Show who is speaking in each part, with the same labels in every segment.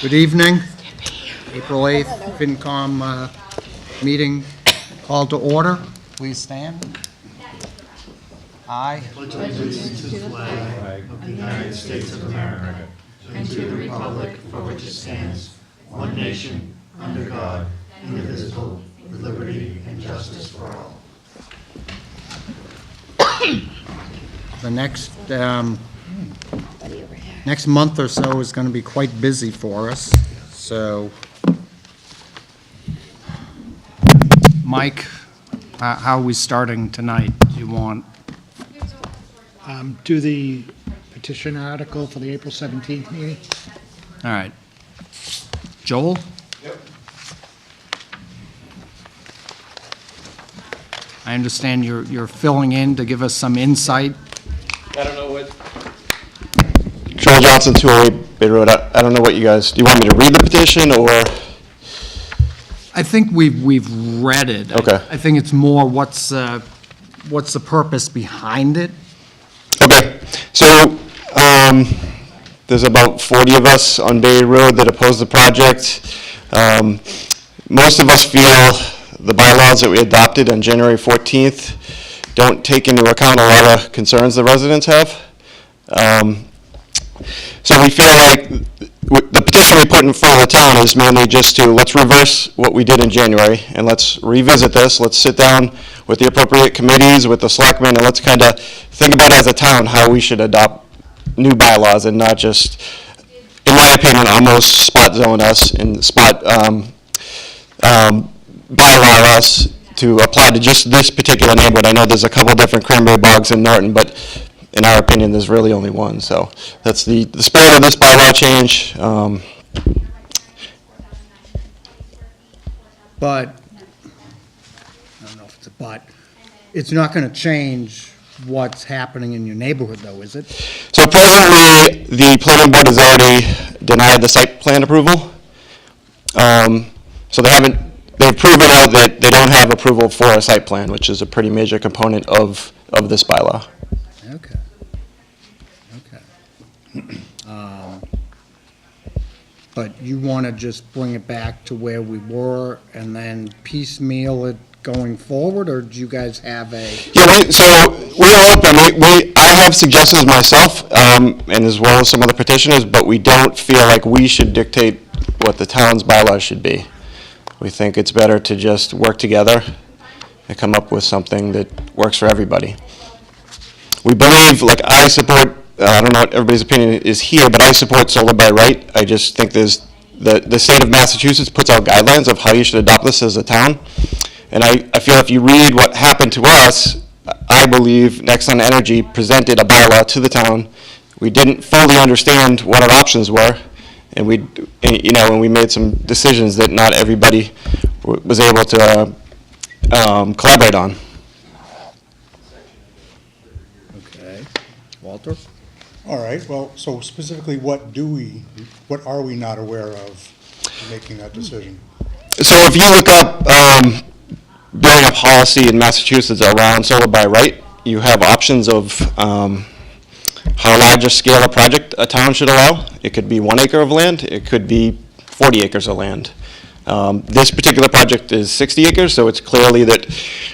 Speaker 1: Good evening. April 8th, FinCom meeting called to order. Please stand. Aye.
Speaker 2: And to the republic for which it stands, one nation, under God, indivisible, with liberty and justice for all.
Speaker 1: The next month or so is going to be quite busy for us, so. Mike, how are we starting tonight? Do you want?
Speaker 3: Do the petition article for the April 17th meeting.
Speaker 1: All right. Joel?
Speaker 4: Yep.
Speaker 1: I understand you're filling in to give us some insight.
Speaker 4: I don't know what. Joel Johnson, 208 Bay Road. I don't know what you guys, do you want me to read the petition or?
Speaker 1: I think we've read it.
Speaker 4: Okay.
Speaker 1: I think it's more what's the purpose behind it?
Speaker 4: Okay, so there's about 40 of us on Bay Road that oppose the project. Most of us feel the bylaws that we adopted on January 14th don't take into account a lot of concerns the residents have. So we feel like the petition we put in front of the town is mainly just to, let's reverse what we did in January and let's revisit this. Let's sit down with the appropriate committees, with the selectmen, and let's kind of think about as a town how we should adopt new bylaws and not just, in my opinion, almost spot zone us and spot bylaw us to apply to just this particular neighborhood. I know there's a couple different cranberry bogs in Norton, but in our opinion, there's really only one. So that's the spirit of this bylaw change.
Speaker 1: But, I don't know if it's a but, it's not going to change what's happening in your neighborhood, though, is it?
Speaker 4: So presently, the planning board has already denied the site plan approval. So they've proven out that they don't have approval for a site plan, which is a pretty major component of this bylaw.
Speaker 1: Okay. But you want to just bring it back to where we were and then piecemeal it going forward, or do you guys have a?
Speaker 4: Yeah, so we're open. I have suggestions myself, and as well as some other petitioners, but we don't feel like we should dictate what the town's bylaws should be. We think it's better to just work together and come up with something that works for everybody. We believe, like I support, I don't know what everybody's opinion is here, but I support solar by right. I just think there's, the state of Massachusetts puts out guidelines of how you should adopt this as a town. And I feel if you read what happened to us, I believe Nexon Energy presented a bylaw to the town. We didn't fully understand what our options were, and we made some decisions that not everybody was able to collaborate on.
Speaker 1: Okay. Walter?
Speaker 5: All right, well, so specifically, what are we not aware of in making that decision?
Speaker 4: So if you look up building a policy in Massachusetts around solar by right, you have options of how large a scale of project a town should allow. It could be 1 acre of land, it could be 40 acres of land. This particular project is 60 acres, so it's clearly that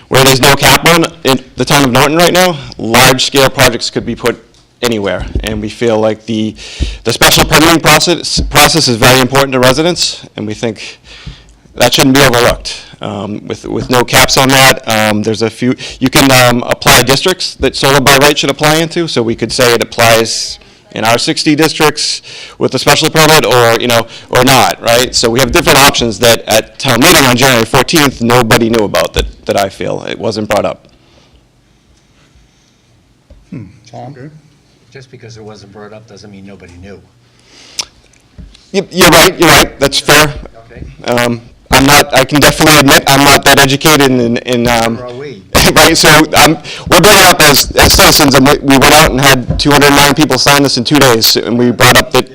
Speaker 4: where there's no cap on in the town of Norton right now, large scale projects could be put anywhere. And we feel like the special permitting process is very important to residents, and we think that shouldn't be overlooked. With no caps on that, there's a few, you can apply districts that solar by right should apply into, so we could say it applies in our 60 districts with a special permit or not, right? So we have different options that at town meeting on January 14th, nobody knew about that I feel. It wasn't brought up.
Speaker 5: Tom? Okay.
Speaker 6: Just because it wasn't brought up doesn't mean nobody knew.
Speaker 4: You're right, that's fair.
Speaker 6: Okay.
Speaker 4: I can definitely admit I'm not that educated in
Speaker 6: Nor are we.
Speaker 4: right, so we're bringing up as citizens, and we went out and had 209 people sign this in 2 days, and we brought up that.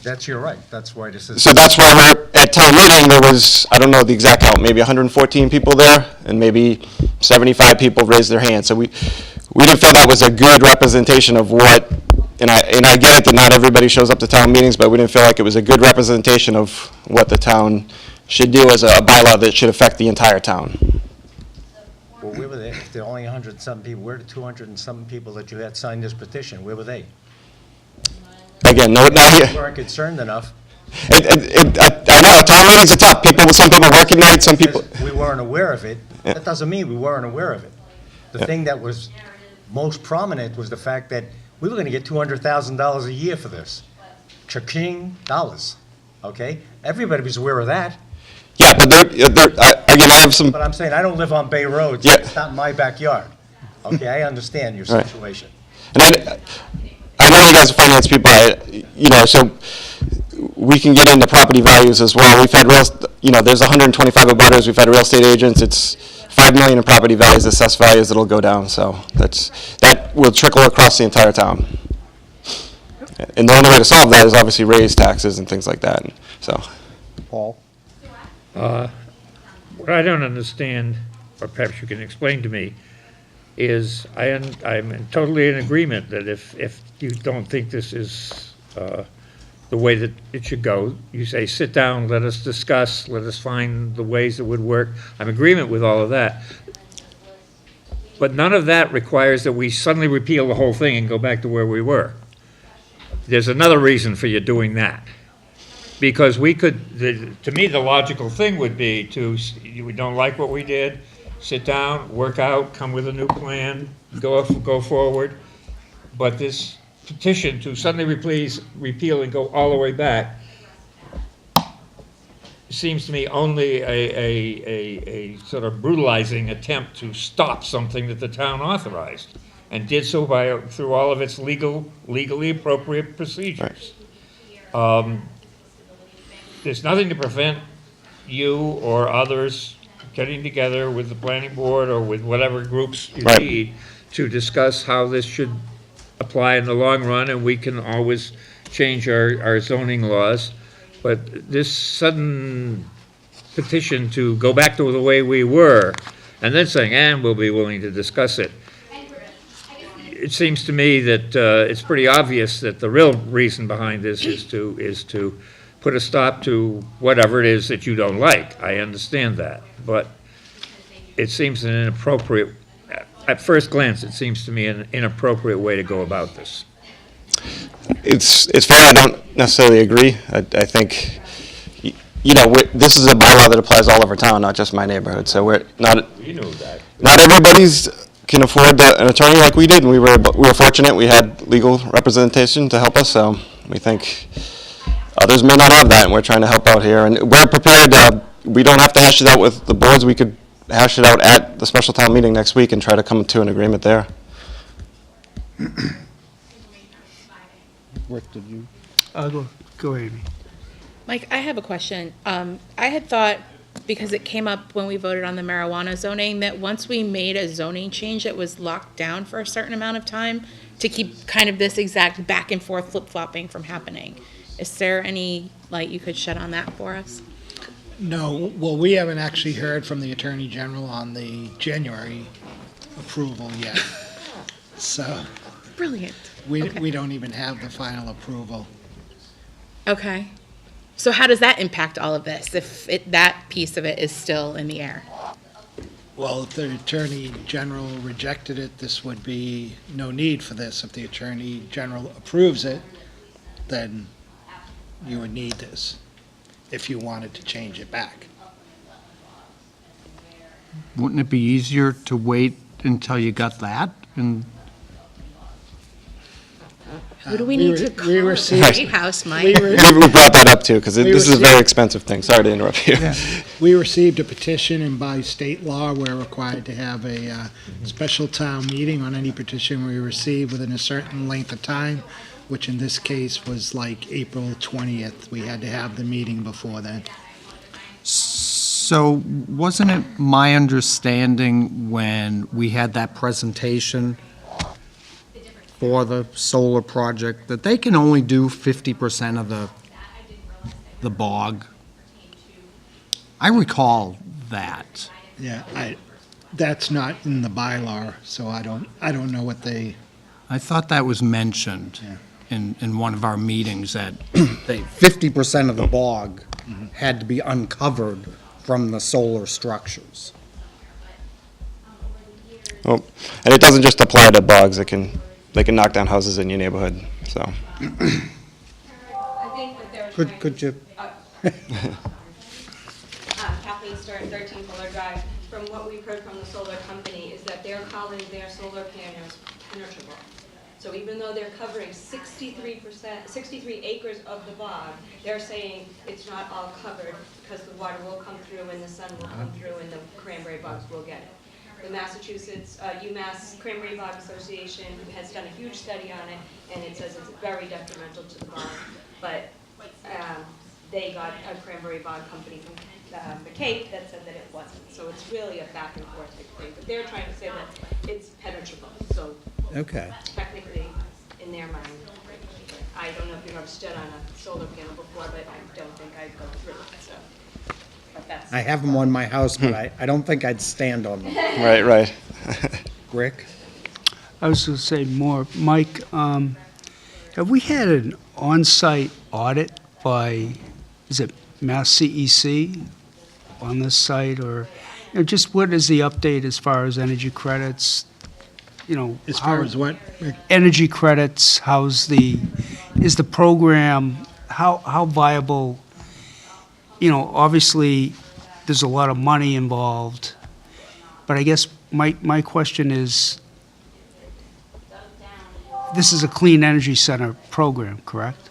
Speaker 6: That's your right. That's why this is.
Speaker 4: So that's why we're at town meeting. There was, I don't know the exact count, maybe 114 people there, and maybe 75 people raised their hands. So we didn't feel that was a good representation of what and I get it that not everybody shows up to town meetings, but we didn't feel like it was a good representation of what the town should do as a bylaw that should affect the entire town.
Speaker 6: Well, where were they? If there are only 100 and some people, where are the 200 and some people that you had signed this petition? Where were they?
Speaker 4: Again, no, not
Speaker 6: You
Speaker 4: here.
Speaker 6: weren't concerned enough.
Speaker 4: I know, town meetings are tough. Some people work at night, some people.
Speaker 6: Because we weren't aware of it. That doesn't mean we weren't aware of it. The thing that was most prominent was the fact that we were gonna get $200,000 a year for this. Cha-ching, dollars, okay? Everybody was aware of that.
Speaker 4: Yeah, but again, I have some,
Speaker 6: But I'm saying, I don't live on Bay Road, so
Speaker 4: Yeah.
Speaker 6: it's not my backyard. Okay, I understand your
Speaker 4: Right.
Speaker 6: situation.
Speaker 4: and I know you guys are finance people, so we can get into property values as well. We've had there's 125 abutters, we've had real estate agents, it's 5 million in property values, assessed values that'll go down, so that will trickle across the entire town. And the only way to solve that is obviously raise taxes and things like that, so.
Speaker 5: Paul?
Speaker 7: What I don't understand, or perhaps you can explain to me, is I'm totally in agreement that if you don't think this is the way that it should go, you say, sit down, let us discuss, let us find the ways that would work. I'm in agreement with all of that. But none of that requires that we suddenly repeal the whole thing and go back to where we were. There's another reason for you doing that. Because we could, to me, the logical thing would be we don't like what we did, sit down, work out, come with a new plan, go forward. But this petition to suddenly repeal and go all the way back seems to me only a sort of brutalizing attempt to stop something that the town authorized and did so through all of its legally appropriate procedures. There's nothing to prevent you or others getting together with the planning board or with whatever groups you
Speaker 4: Right.
Speaker 7: need to discuss how this should apply in the long run, and we can always change our zoning laws. But this sudden petition to go back to the way we were, and then saying, and we'll be willing to discuss it, it seems to me that it's pretty obvious that the real reason behind this is to put a stop to whatever it is that you don't like. I understand that, but it seems an inappropriate, at first glance, it seems to me an inappropriate way to go about this.
Speaker 4: It's fair, I don't necessarily agree. I think, this is a bylaw that applies all over town, not just my neighborhood, so we're not,
Speaker 7: You know that.
Speaker 4: not everybody's can afford an attorney like we did, and we were fortunate, we had legal representation to help us, so we think others may not have that, and we're trying to help out here, and we're prepared, we don't have to hash it out with the boards, we could hash it out at the special town meeting next week and try to come to an agreement there.
Speaker 5: Rick, did you?
Speaker 1: Go ahead, Amy.
Speaker 8: Mike, I have a question. I had thought, because it came up when we voted on the marijuana zoning, that once we made a zoning change, it was locked down for a certain amount of time to keep kind of this exact back and forth flip-flopping from happening. Is there any light you could shed on that for us?
Speaker 3: No, well, we haven't actually heard from the Attorney General on the January approval yet. So
Speaker 8: Brilliant.
Speaker 3: we
Speaker 8: Okay.
Speaker 3: we don't even have the final approval.
Speaker 8: Okay. So how does that impact all of this, if that piece of it is still in the air?
Speaker 3: Well, if the Attorney General rejected it, this would be no need for this. If the Attorney General approves it, then you would need this, if you wanted to change it back.
Speaker 1: Wouldn't it be easier to wait until you got that? And
Speaker 8: Who do we
Speaker 3: we
Speaker 8: need
Speaker 3: were-
Speaker 8: to
Speaker 3: we
Speaker 8: call the
Speaker 3: received-
Speaker 8: White House, Mike?
Speaker 3: We were-
Speaker 4: We brought that up too, because
Speaker 3: We
Speaker 4: this is a
Speaker 3: received-
Speaker 4: very expensive thing, sorry to interrupt you.
Speaker 3: We received a petition, and by state law, we're required to have a special town meeting on any petition we receive within a certain length of time, which in this case was like April 20th. We had to have the meeting before then.
Speaker 1: so wasn't it my understanding when we had that presentation for the solar project that they can only do 50% of the bog? I recall that.
Speaker 3: Yeah, that's not in the bylaw, so I don't know what they,
Speaker 1: I thought that was mentioned. in one of our meetings that 50% of the bog had to be uncovered from the solar structures.
Speaker 4: Well, and it doesn't just apply to bogs, they can knock down houses in your neighborhood, so.
Speaker 9: I think that they're trying.
Speaker 1: Could you,
Speaker 9: Kathleen Stern, 13 Fuller Drive. From what we've heard from the solar company is that they're calling their solar panels penetrable. So even though they're covering 63%, 63 acres of the bog, they're saying it's not all covered because the water will come through and the sun will come through and the cranberry bogs will get it. The Massachusetts, UMass Cranberry Bog Association has done a huge study on it, and it says it's very detrimental to the bog. But they got a cranberry bog company from the Cape that said that it wasn't. So it's really a back and forth thing. But they're trying to say that it's penetrable. So
Speaker 1: okay.
Speaker 9: technically, in their mind, I don't know if you've ever stood on a solar panel before, but I don't think I'd go through it. So, but that's.
Speaker 1: I have them on my house, but I don't think I'd stand on them.
Speaker 4: Right.
Speaker 1: Rick?
Speaker 10: I was going to say more, Mike, have we had an on-site audit by, is it Mass CEC on this site, or, just what is the update as far as energy credits?
Speaker 3: As far as what?
Speaker 10: Energy credits, is the program, how viable? Obviously, there's a lot of money involved, but I guess my question is, this is a Clean Energy Center program, correct?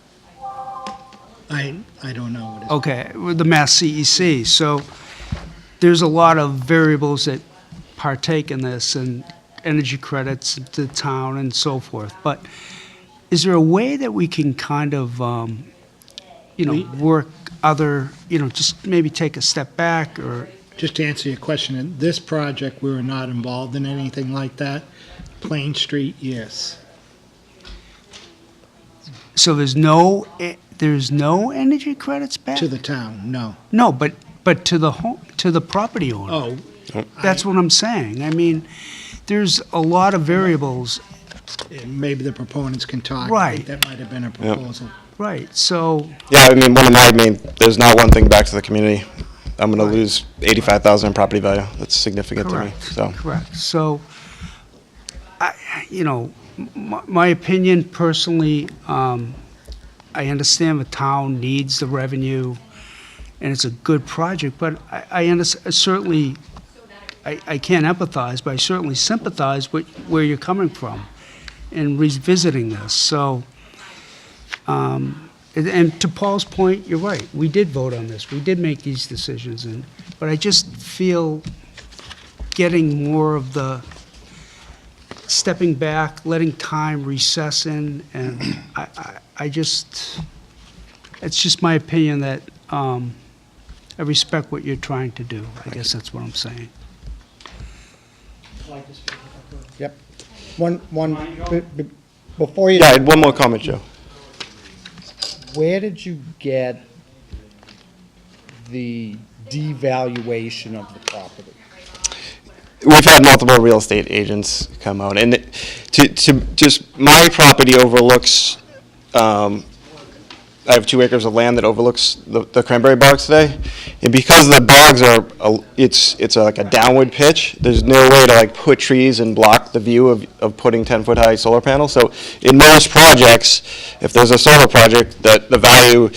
Speaker 3: I don't know what it is.
Speaker 10: Okay, with the Mass CEC, so there's a lot of variables that partake in this, and energy credits to the town and so forth, but is there a way that we can kind of, work other, just maybe take a step back, or?
Speaker 3: Just to answer your question, in this project, we were not involved in anything like that. Plain Street, yes.
Speaker 10: So there's no energy credits back?
Speaker 3: To the town, no.
Speaker 10: No, but to the property owner.
Speaker 3: Oh,
Speaker 10: That's what I'm saying. I mean, there's a lot of variables.
Speaker 3: maybe the proponents can talk.
Speaker 10: Right.
Speaker 3: That might have been a proposal.
Speaker 10: Right, so,
Speaker 4: Yeah, I mean, one of my main, there's not one thing back to the community. I'm gonna lose 85,000 in property value. That's significant to me,
Speaker 10: correct,
Speaker 4: so.
Speaker 10: correct. So, my opinion personally, I understand the town needs the revenue, and it's a good project, but certainly, I can't empathize, but I certainly sympathize with where you're coming from in revisiting this. So, and to Paul's point, you're right. We did vote on this. We did make these decisions, but I just feel getting more of the stepping back, letting time recess in, and I just, it's just my opinion that I respect what you're trying to do. I guess that's what I'm saying.
Speaker 1: Yep. Before you,
Speaker 4: Yeah, I had one more comment, Joe.
Speaker 1: where did you get the devaluation of the property?
Speaker 4: We've had multiple real estate agents come out, and my property overlooks, I have 2 acres of land that overlooks the cranberry bogs today, and because the bogs are, it's like a downward pitch, there's no way to like put trees and block the view of putting 10-foot-high solar panels. So in most projects, if there's a solar project, that the value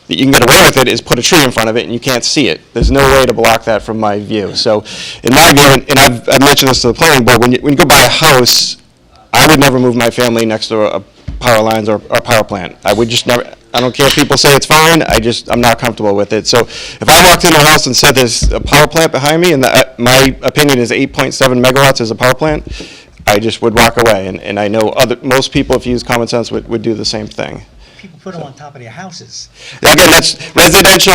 Speaker 4: that you can get away with it is put a tree in front of it and you can't see it. There's no way to block that from my view. So in my view, and I've mentioned this to the planning board, when you go buy a house, I would never move my family next to a power lines or a power plant. I would just never, I don't care if people say it's fine, I'm not comfortable with it. So if I walked into a house and said there's a power plant behind me and my opinion is 8.7 megawatts is a power plant, I just would walk away. And I know most people, if you use common sense, would do the same thing.
Speaker 6: People put them on top of their houses.
Speaker 4: Again, that's residential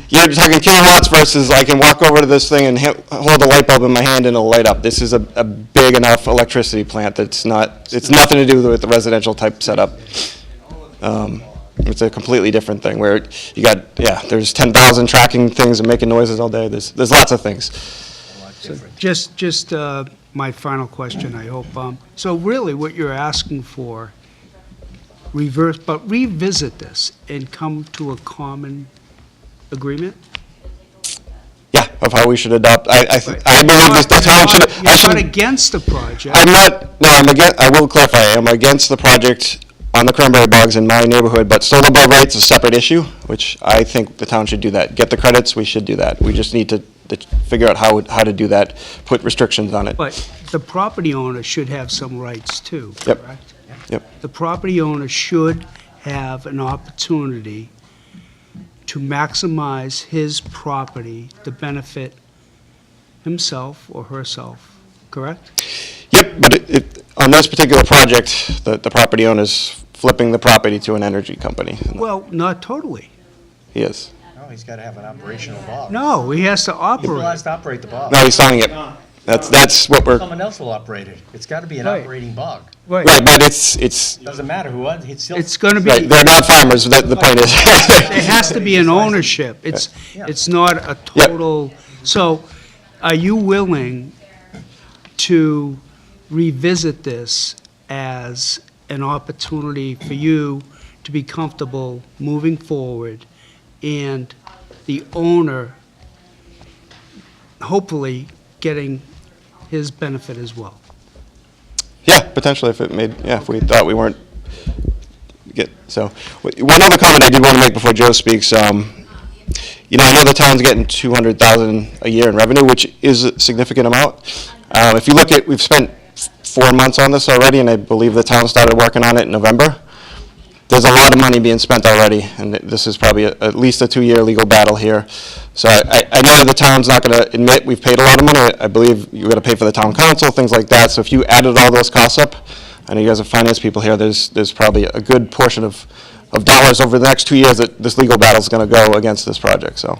Speaker 4: you're talking kilowatts versus I can walk over to this thing and hold a light bulb in my hand and it'll light up. This is a big enough electricity plant it's nothing to do with the residential type setup. It's a completely different thing where you got, there's 10,000 tracking things and making noises all day. There's lots of things.
Speaker 10: So just my final question, I hope. So really, what you're asking for revisit this and come to a common agreement?
Speaker 4: Yeah, of how we should adopt, I believe this, the town should, I
Speaker 10: You're not
Speaker 4: should,
Speaker 10: against the project.
Speaker 4: I'm not, no, I'm against, I will clarify, I'm against the project on the cranberry bogs in my neighborhood, but solar bug rate's a separate issue, which I think the town should do that. Get the credits, we should do that. We just need to figure out how to do that, put restrictions on it.
Speaker 10: But the property owner should have some rights too,
Speaker 4: Yep.
Speaker 10: correct?
Speaker 4: Yep.
Speaker 10: The property owner should have an opportunity to maximize his property to benefit himself or herself, correct?
Speaker 4: Yep, but on this particular project, the property owner's flipping the property to an energy company.
Speaker 10: Well, not totally.
Speaker 4: He is.
Speaker 6: No, he's got to have an operational bog.
Speaker 10: No, he has to
Speaker 6: He
Speaker 10: operate.
Speaker 6: has to operate the bog.
Speaker 4: No, he's selling it. That's what we're,
Speaker 6: Someone else will operate it. It's got to be an
Speaker 10: Right.
Speaker 6: operating bog.
Speaker 10: Right.
Speaker 4: right, but it's,
Speaker 6: Doesn't matter who, it's still.
Speaker 10: It's going to
Speaker 4: right,
Speaker 10: be,
Speaker 4: they're not farmers, the point is.
Speaker 10: there has to be an ownership. It's not a
Speaker 4: Yep.
Speaker 10: total, so are you willing to revisit this as an opportunity for you to be comfortable moving forward and the owner hopefully getting his benefit as well?
Speaker 4: Yeah, potentially, if we thought we weren't, so. One other comment I did want to make before Joe speaks, I know the town's getting $200,000 a year in revenue, which is a significant amount. If you look at, we've spent 4 months on this already, and I believe the town started working on it in November. There's a lot of money being spent already, and this is probably at least a 2-year legal battle here. So I know the town's not going to admit we've paid a lot of money. I believe you've got to pay for the town council, things like that. So if you added all those costs up, I know you guys are finance people here, there's probably a good portion of dollars over the next 2 years that this legal battle's going to go against this project. So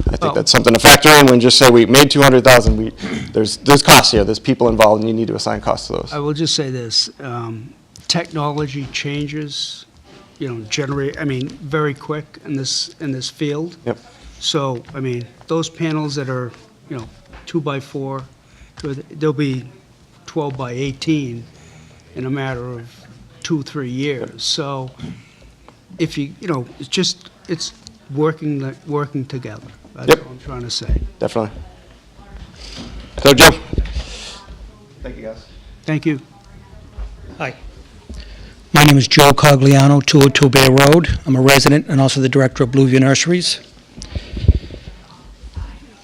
Speaker 4: I think that's something to factor in when just say we made $200,000. There's costs here, there's people involved, and you need to assign costs to those.
Speaker 10: I will just say this, technology changes, very quick in this field.
Speaker 4: Yep.
Speaker 10: So, those panels that are, 2x4, they'll be 12 by 18 in a matter of 2-3 years. So, if it's working together. That's
Speaker 4: Yep.
Speaker 10: what I'm trying to say.
Speaker 4: Definitely. So Joe? Thank you, guys.
Speaker 10: Thank you.
Speaker 11: Hi. My name is Joe Cogliano, 202 Bear Road. I'm a resident and also the director of Blueview Nurseries.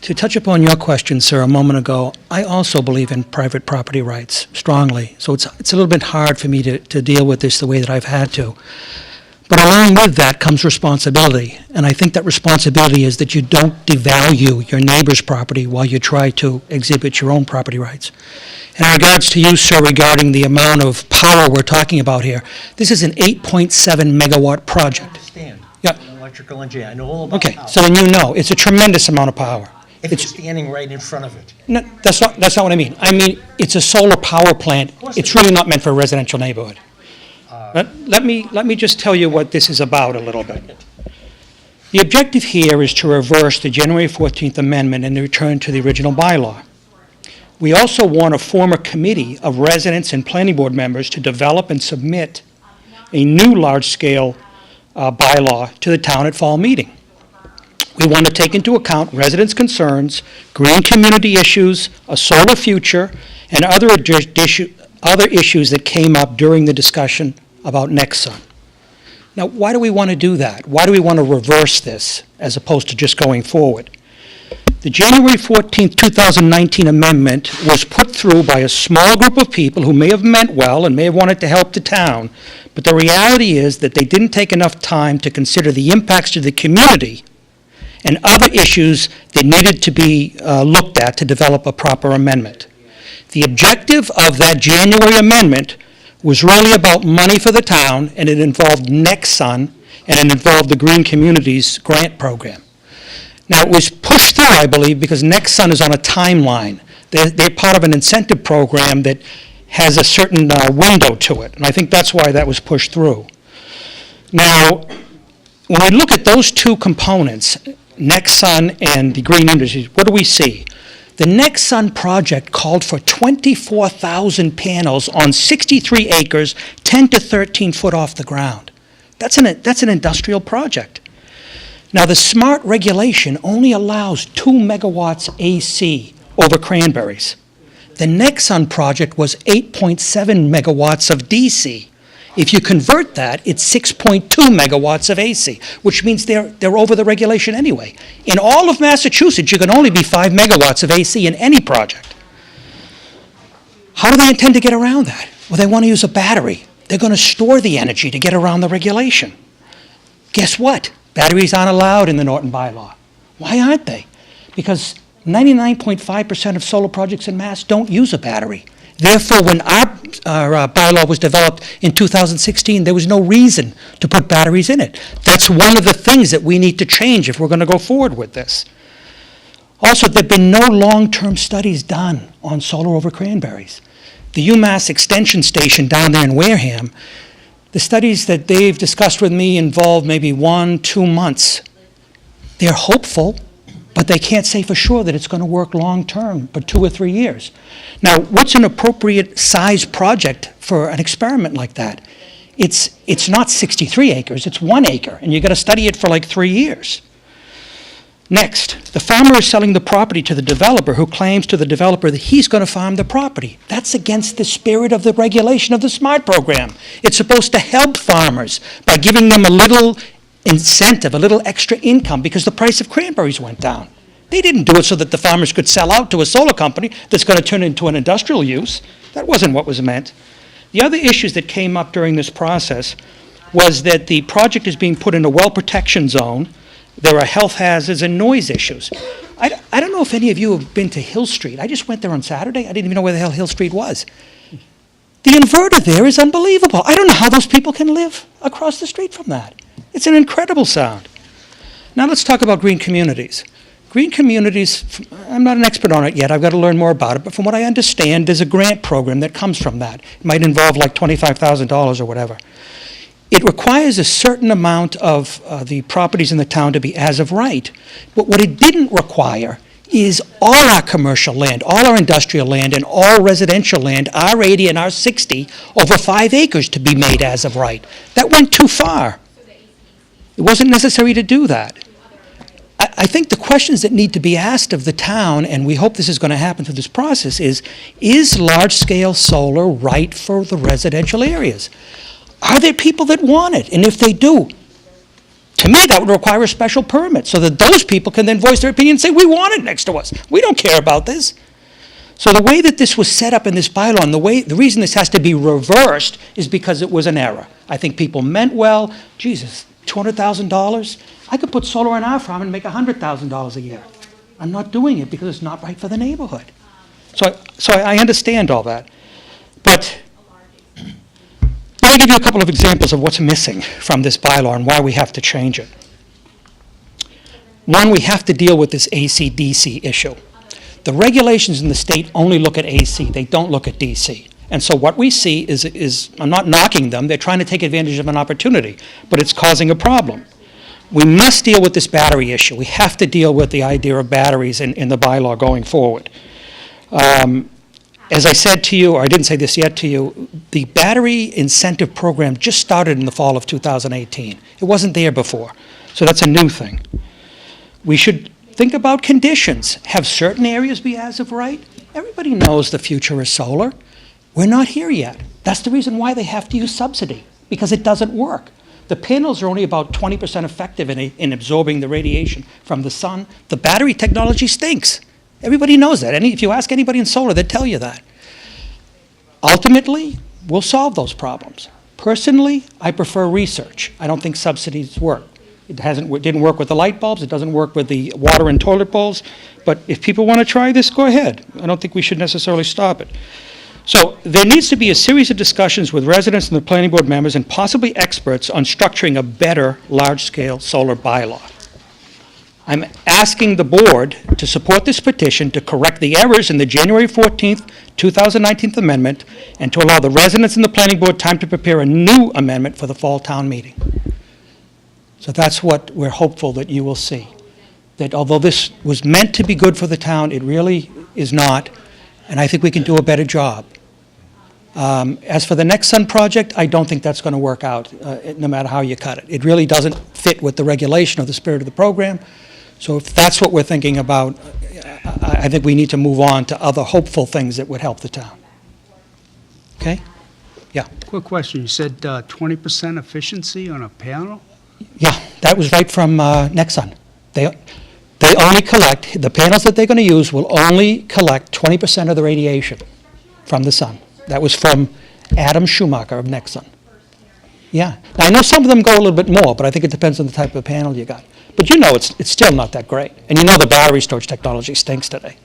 Speaker 11: To touch upon your question, sir, a moment ago, I also believe in private property rights strongly. So it's a little bit hard for me to deal with this the way that I've had to. But along with that comes responsibility. And I think that responsibility is that you don't devalue your neighbor's property while you try to exhibit your own property rights. In regards to you, sir, regarding the amount of power we're talking about here, this is an 8.7 megawatt
Speaker 6: I
Speaker 11: project.
Speaker 6: understand.
Speaker 11: Yeah.
Speaker 6: I'm an electrical engineer. I know all about
Speaker 11: Okay,
Speaker 6: power.
Speaker 11: so then you know, it's a tremendous amount of power.
Speaker 6: If you're standing right in front of it.
Speaker 11: No, that's not what I mean. I mean, it's a solar power plant. It's really not meant for a residential neighborhood. Let me just tell you what this is about a little bit. The objective here is to reverse the January 14th amendment and return to the original bylaw. We also want to form a committee of residents and planning board members to develop and submit a new large-scale bylaw to the town at fall meeting. We want to take into account residents' concerns, green community issues, a solar future, and other issues that came up during the discussion about Nexsun. Now, why do we want to do that? Why do we want to reverse this as opposed to just going forward? The January 14th, 2019 amendment was put through by a small group of people who may have meant well and may have wanted to help the town, but the reality is that they didn't take enough time to consider the impacts to the community and other issues that needed to be looked at to develop a proper amendment. The objective of that January amendment was really about money for the town, and it involved Nexsun, and it involved the Green Communities Grant Program. Now, it was pushed through, I believe, because Nexsun is on a timeline. They're part of an incentive program that has a certain window to it, and I think that's why that was pushed through. Now, when we look at those two components, Nexsun and the Green Industries, what do we see? The Nexsun project called for 24,000 panels on 63 acres, 10 to 13 foot off the ground. That's an industrial project. Now, the SMART regulation only allows 2 megawatts AC over Cranberries. The Nexon project was 8.7 megawatts of DC. If you convert that, it's 6.2 megawatts of AC, which means they're over the regulation anyway. In all of Massachusetts, you can only be 5 megawatts of AC in any project. How do they intend to get around that? Well, they want to use a battery. They're going to store the energy to get around the regulation. Guess what? Batteries aren't allowed in the Norton bylaw. Why aren't they? Because 99.5% of solar projects in Mass don't use a battery. Therefore, when our bylaw was developed in 2016, there was no reason to put batteries in it. That's one of the things that we need to change if we're going to go forward with this. Also, there have been no long-term studies done on solar over Cranberries. The UMass Extension Station down there in Wareham, the studies that they've discussed with me involve maybe 1-2 months. They're hopeful, but they can't say for sure that it's going to work long-term, but 2 or 3 years. Now, what's an appropriate size project for an experiment like that? It's not 63 acres, it's 1 acre, and you've got to study it for like 3 years. Next, the farmer is selling the property to the developer who claims to the developer that he's going to farm the property. That's against the spirit of the regulation of the SMART program. It's supposed to help farmers by giving them a little incentive, a little extra income because the price of cranberries went down. They didn't do it so that the farmers could sell out to a solar company that's going to turn into an industrial use. That wasn't what was meant. The other issues that came up during this process was that the project is being put in a well protection zone. There are health hazards and noise issues. I don't know if any of you have been to Hill Street. I just went there on Saturday. I didn't even know where the hell Hill Street was. The inverter there is unbelievable. I don't know how those people can live across the street from that. It's an incredible sound. Now let's talk about green communities. Green communities, I'm not an expert on it yet. I've got to learn more about it. But from what I understand, there's a grant program that comes from that. It might involve like $25,000 or whatever. It requires a certain amount of the properties in the town to be as of right. But what it didn't require is all our commercial land, all our industrial land, and all residential land, R80 and R60, over 5 acres to be made as of right. That went too far. It wasn't necessary to do that. I think the questions that need to be asked of the town, and we hope this is going to happen through this process, is large-scale solar right for the residential areas? Are there people that want it? And if they do, to me, that would require a special permit so that those people can then voice their opinion and say, we want it next to us. We don't care about this. So the way that this was set up in this bylaw, and the reason this has to be reversed is because it was an error. I think people meant well. Jesus, $200,000? I could put solar on our farm and make $100,000 a year. I'm not doing it because it's not right for the neighborhood. So I understand all that. But let me give you a couple of examples of what's missing from this bylaw and why we have to change it. One, we have to deal with this AC-DC issue. The regulations in the state only look at AC. They don't look at DC. And so what we see is I'm not knocking them. They're trying to take advantage of an opportunity, but it's causing a problem. We must deal with this battery issue. We have to deal with the idea of batteries in the bylaw going forward. As I said to you, or I didn't say this yet to you, the battery incentive program just started in the fall of 2018. It wasn't there before, so that's a new thing. We should think about conditions. Have certain areas be as of right? Everybody knows the future is solar. We're not here yet. That's the reason why they have to use subsidy, because it doesn't work. The panels are only about 20% effective in absorbing the radiation from the sun. The battery technology stinks. Everybody knows that. If you ask anybody in solar, they'll tell you that. Ultimately, we'll solve those problems. Personally, I prefer research. I don't think subsidies work. It didn't work with the light bulbs. It doesn't work with the water and toilet bowls. But if people want to try this, go ahead. I don't think we should necessarily stop it. So there needs to be a series of discussions with residents and the planning board members and possibly experts on structuring a better large-scale solar bylaw. I'm asking the board to support this petition to correct the errors in the January 14th, 2019 amendment and to allow the residents and the planning board time to prepare a new amendment for the fall town meeting. So that's what we're hopeful that you will see. That although this was meant to be good for the town, it really is not, and I think we can do a better job. As for the Next Sun project, I don't think that's going to work out, no matter how you cut it. It really doesn't fit with the regulation or the spirit of the program. So if that's what we're thinking about, I think we need to move on to other hopeful things that would help the town. Okay? Yeah.
Speaker 10: Quick question, you said 20% efficiency on a panel?
Speaker 11: Yeah, that was right from Nexon. They only collect, the panels that they're going to use will only collect 20% of the radiation from the sun. That was from Adam Schumacher of Nexon. Yeah. Now, I know some of them go a little bit more, but I think it depends on the type of panel you got. But you know it's still not that great. And you know the battery storage technology stinks today.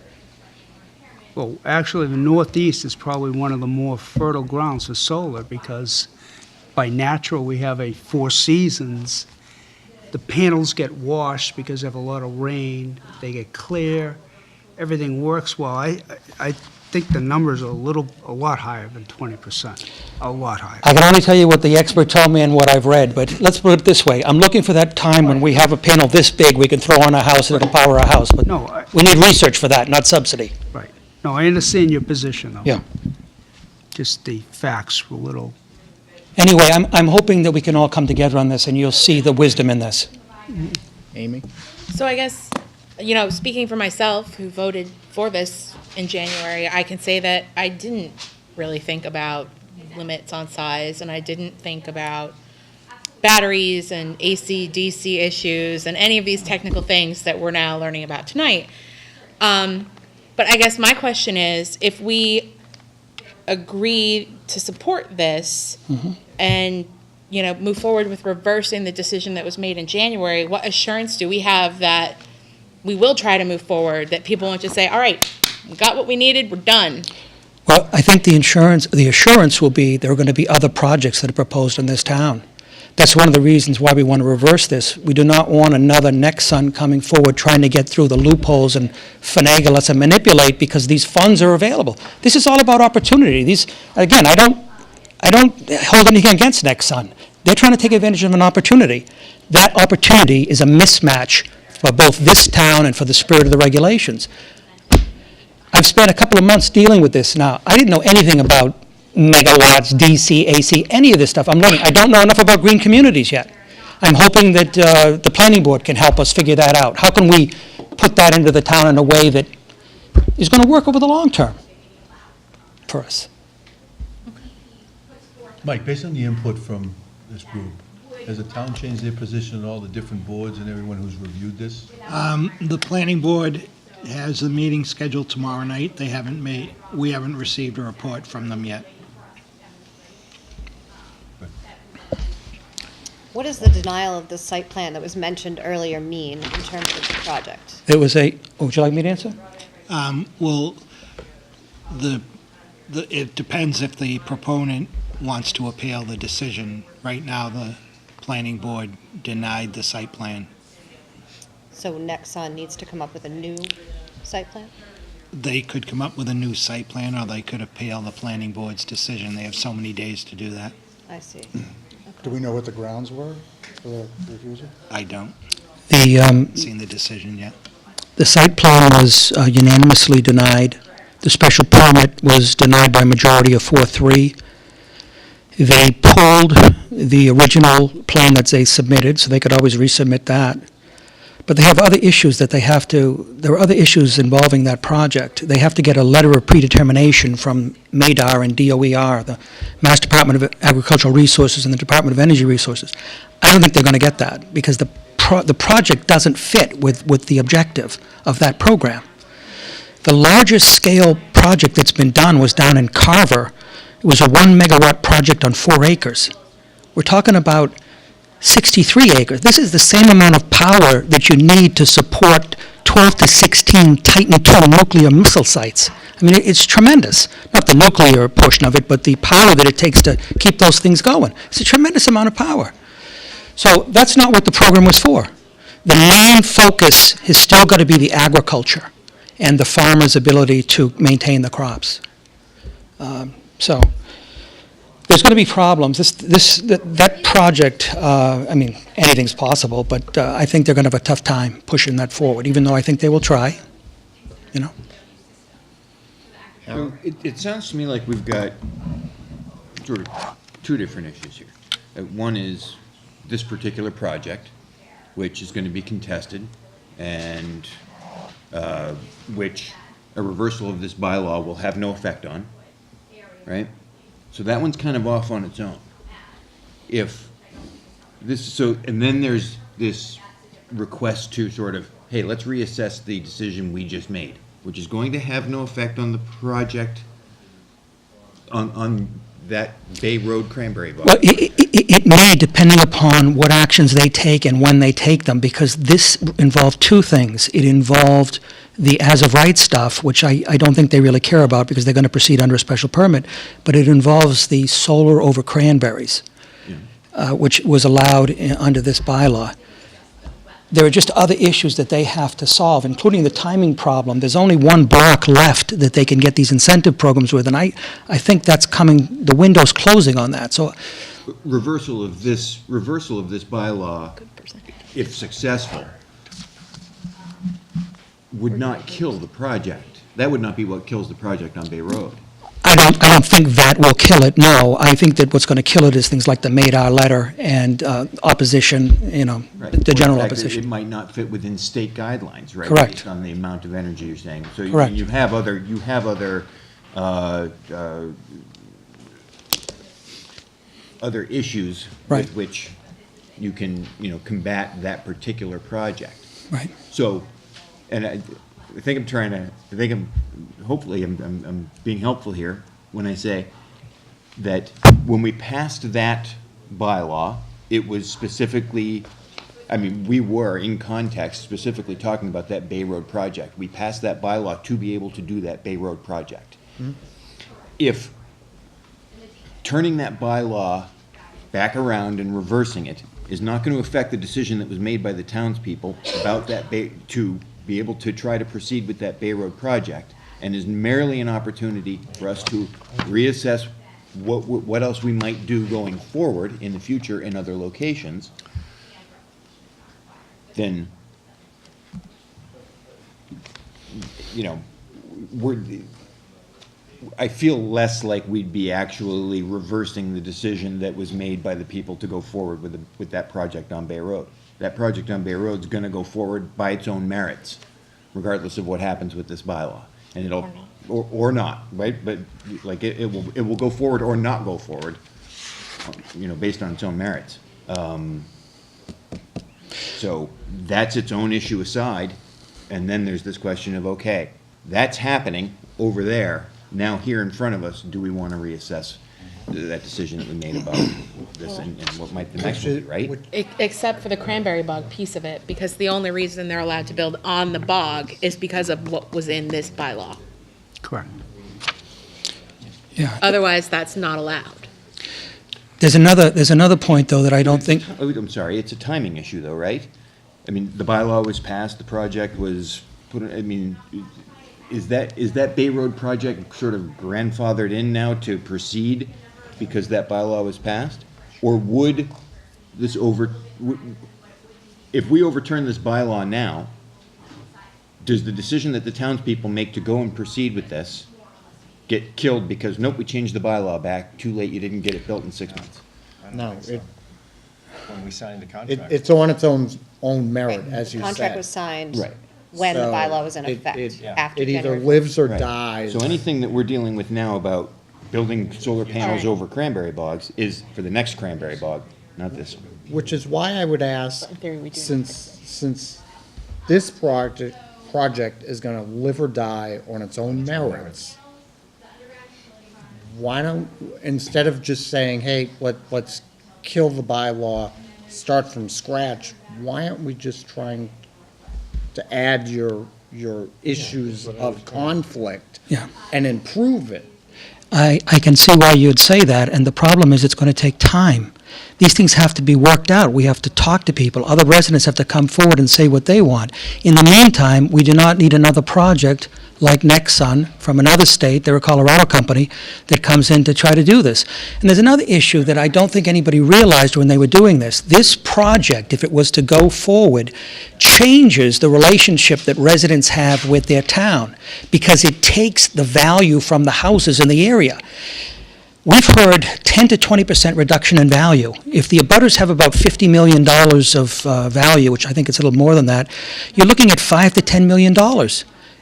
Speaker 10: Well, actually, the Northeast is probably one of the more fertile grounds for solar because by natural, we have a 4 seasons. The panels get washed because they have a lot of rain. They get clear. Everything works well. I think the numbers are a lot higher than 20%, a lot higher.
Speaker 11: I can only tell you what the expert told me and what I've read, but let's put it this way. I'm looking for that time when we have a panel this big we can throw on our house and it'll power our house. But
Speaker 10: No,
Speaker 11: we need research for that, not subsidy.
Speaker 10: right. No, I understand your position, though.
Speaker 11: Yeah.
Speaker 10: Just the facts were a little,
Speaker 11: Anyway, I'm hoping that we can all come together on this and you'll see the wisdom in this.
Speaker 5: Amy?
Speaker 8: So I guess, you know, speaking for myself, who voted for this in January, I can say that I didn't really think about limits on size, and I didn't think about batteries and AC, DC issues, and any of these technical things that we're now learning about tonight. But I guess my question is, if we agree to support this and, you know, move forward with reversing the decision that was made in January, what assurance do we have that we will try to move forward, that people won't just say, all right, we got what we needed, we're done?
Speaker 11: Well, I think the assurance will be there are going to be other projects that are proposed in this town. That's one of the reasons why we want to reverse this. We do not want another Nexsun coming forward trying to get through the loopholes and finagle us and manipulate because these funds are available. This is all about opportunity. Again, I don't hold anything against Nexsun. They're trying to take advantage of an opportunity. That opportunity is a mismatch for both this town and for the spirit of the regulations. I've spent a couple of months dealing with this now. I didn't know anything about megawatts, DC, AC, any of this stuff. I'm learning. I don't know enough about green communities yet. I'm hoping that the planning board can help us figure that out. How can we put that into the town in a way that is going to work over the long term for us?
Speaker 2: Mike, based on the input from this group, has the town changed their position on all the different boards and everyone who's reviewed this?
Speaker 3: The planning board has a meeting scheduled tomorrow night. We haven't received a report from them yet.
Speaker 12: What does the denial of the site plan that was mentioned earlier mean in terms of the project?
Speaker 11: It was would you like me to answer?
Speaker 3: Well, it depends if the proponent wants to appeal the decision. Right now, the planning board denied the site plan.
Speaker 12: So Nexon needs to come up with a new site plan?
Speaker 3: They could come up with a new site plan, or they could appeal the planning board's decision. They have so many days to do that.
Speaker 12: I see.
Speaker 5: Do we know what the grounds were for the refusal?
Speaker 3: I don't.
Speaker 11: The
Speaker 3: Seen the decision yet.
Speaker 11: The site plan was unanimously denied. The special permit was denied by a majority of 4-3. They pulled the original plan that they submitted, so they could always resubmit that. But they have other issues that there are other issues involving that project. They have to get a letter of predetermination from MADAR and DOER, the Mass Department of Agricultural Resources and the Department of Energy Resources. I don't think they're going to get that because the project doesn't fit with the objective of that program. The largest scale project that's been done was down in Carver. It was a 1 megawatt project on 4 acres. We're talking about 63 acres. This is the same amount of power that you need to support 12 to 16 Titan II nuclear missile sites. I mean, it's tremendous. Not the nuclear portion of it, but the power that it takes to keep those things going. It's a tremendous amount of power. So that's not what the program was for. The main focus has still got to be the agriculture and the farmer's ability to maintain the crops. So there's going to be problems. That project, I mean, anything's possible, but I think they're going to have a tough time pushing that forward, even though I think they will try, you know.
Speaker 13: It sounds to me like we've got sort of two different issues here. One is this particular project, which is going to be contested, and which a reversal of this bylaw will have no effect on, right? So that one's kind of off on its own. If this, so, and then there's this request to sort of, hey, let's reassess the decision we just made, which is going to have no effect on the project, on that Bay Road Cranberry Bog.
Speaker 11: Well, it may, depending upon what actions they take and when they take them, because this involved two things. It involved the as-of-right stuff, which I don't think they really care about because they're going to proceed under a special permit, but it involves the solar over cranberries, which was allowed under this bylaw. There are just other issues that they have to solve, including the timing problem. There's only one block left that they can get these incentive programs with, and I think that's coming, the window's closing on that. So
Speaker 13: Reversal of this bylaw, if successful, would not kill the project. That would not be what kills the project on Bay Road.
Speaker 11: I don't think that will kill it, no. I think that what's going to kill it is things like the Madar letter and opposition,
Speaker 13: Right.
Speaker 11: the general
Speaker 13: Or the fact that
Speaker 11: opposition.
Speaker 13: it might not fit within state guidelines, right?
Speaker 11: Correct.
Speaker 13: Based on the amount of energy you're saying. So
Speaker 11: Correct.
Speaker 13: you have other other issues
Speaker 11: Right.
Speaker 13: with which you can, combat that particular project.
Speaker 11: Right.
Speaker 13: So, and I think hopefully I'm being helpful here when I say that when we passed that bylaw, it was specifically, we were in context specifically talking about that Bay Road project. We passed that bylaw to be able to do that Bay Road project. If turning that bylaw back around and reversing it is not going to affect the decision that was made by the townspeople about that to be able to try to proceed with that Bay Road project, and is merely an opportunity for us to reassess what else we might do going forward in the future in other locations, then, I feel less like we'd be actually reversing the decision that was made by the people to go forward with that project on Bay Road. That project on Bay Road is going to go forward by its own merits, regardless of what happens with this bylaw. And it'll, or not, right? But like it will go forward or not go forward, based on its own merits. So that's its own issue aside. And then there's this question of, okay, that's happening over there. Now here in front of us, do we want to reassess that decision that we made about this and what might the next one be, right?
Speaker 8: Except for the cranberry bog piece of it, because the only reason they're allowed to build on the bog is because of what was in this bylaw.
Speaker 11: Correct. Yeah.
Speaker 8: Otherwise, that's not allowed.
Speaker 11: There's another point, though, that I don't think,
Speaker 13: Oh, I'm sorry, it's a timing issue though, right? The bylaw was passed, the project was put, is that Bay Road project sort of grandfathered in now to proceed because that bylaw was passed? Or would this if we overturn this bylaw now, does the decision that the townspeople make to go and proceed with this get killed because, nope, we changed the bylaw back, too late, you didn't get it built in 6 months?
Speaker 5: No,
Speaker 6: When we signed the contract.
Speaker 5: it's on its own merit, as you said.
Speaker 12: Contract was signed
Speaker 13: Right.
Speaker 12: when the
Speaker 5: So
Speaker 12: bylaw was in
Speaker 5: it-
Speaker 12: effect,
Speaker 5: it-
Speaker 12: after
Speaker 5: It either
Speaker 12: January.
Speaker 5: lives or
Speaker 13: Right.
Speaker 5: dies.
Speaker 13: So anything that we're dealing with now about building solar panels over cranberry bogs is for the next cranberry bog, not this one.
Speaker 5: Which is why I would ask,
Speaker 8: In theory, we do.
Speaker 5: since this project is gonna live or die on its own merits, why don't, instead of just saying, hey, let's kill the bylaw, start from scratch, why aren't we just trying to add your issues of conflict
Speaker 11: Yeah.
Speaker 5: and improve it?
Speaker 11: I can see why you'd say that, and the problem is it's going to take time. These things have to be worked out. We have to talk to people. Other residents have to come forward and say what they want. In the meantime, we do not need another project like Nexsun from another state, they're a Colorado company, that comes in to try to do this. And there's another issue that I don't think anybody realized when they were doing this. This project, if it was to go forward, changes the relationship that residents have with their town because it takes the value from the houses in the area. we've heard 10 to 20% reduction in value. If the abutters have about $50 million of value, which I think it's a little more than that, you're looking at $5 to $10 million.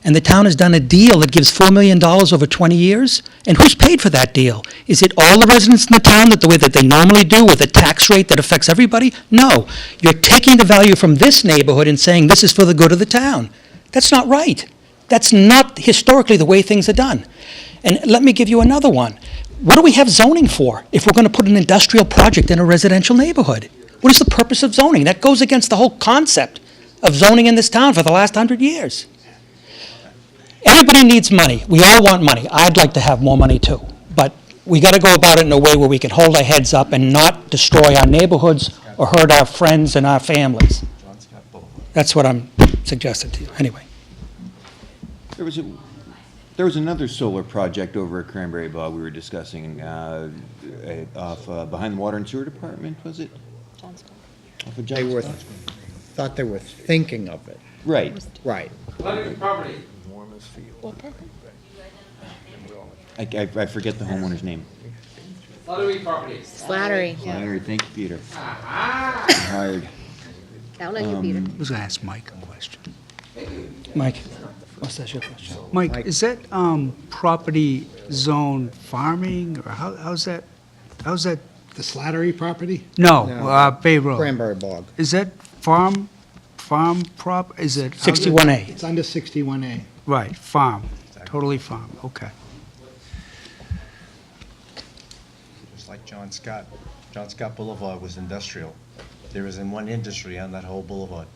Speaker 11: And the town has done a deal that gives $4 million over 20 years? And who's paid for that deal? Is it all the residents in the town that the way that they normally do with a tax rate that affects everybody? No. You're taking the value from this neighborhood and saying this is for the good of the town. That's not right. That's not historically the way things are done. And let me give you another one. What do we have zoning for if we're going to put an industrial project in a residential neighborhood? What is the purpose of zoning? That goes against the whole concept of zoning in this town for the last 100 years. Everybody needs money. We all want money. I'd like to have more money too. But we got to go about it in a way where we can hold our heads up and not destroy our neighborhoods or hurt our friends and our families. That's what I'm suggesting to you. Anyway.
Speaker 13: There was another solar project over at Cranberry Bog we were discussing, off, behind the Water and Sewer Department, was it? Off of
Speaker 5: They were,
Speaker 13: Johnston?
Speaker 5: thought they were thinking of it.
Speaker 13: Right.
Speaker 5: Right.
Speaker 13: I forget the homeowner's name.
Speaker 12: Slattery, yeah.
Speaker 13: Larry, thank you, Peter. Hired.
Speaker 12: Count on you, Peter.
Speaker 10: I was going to ask Mike a question.
Speaker 11: Mike, what's that your question?
Speaker 10: Mike, is that property zone farming, or how's that,
Speaker 3: The Slattery property?
Speaker 10: no,
Speaker 5: No.
Speaker 10: Bay Road?
Speaker 5: Cranberry Bog.
Speaker 10: Is that farm is it? how's it-
Speaker 11: 61A.
Speaker 3: It's under 61A.
Speaker 10: Right, farm, totally farm, okay.
Speaker 6: Just like John Scott. John Scott Boulevard was industrial. There isn't one industry on that whole boulevard.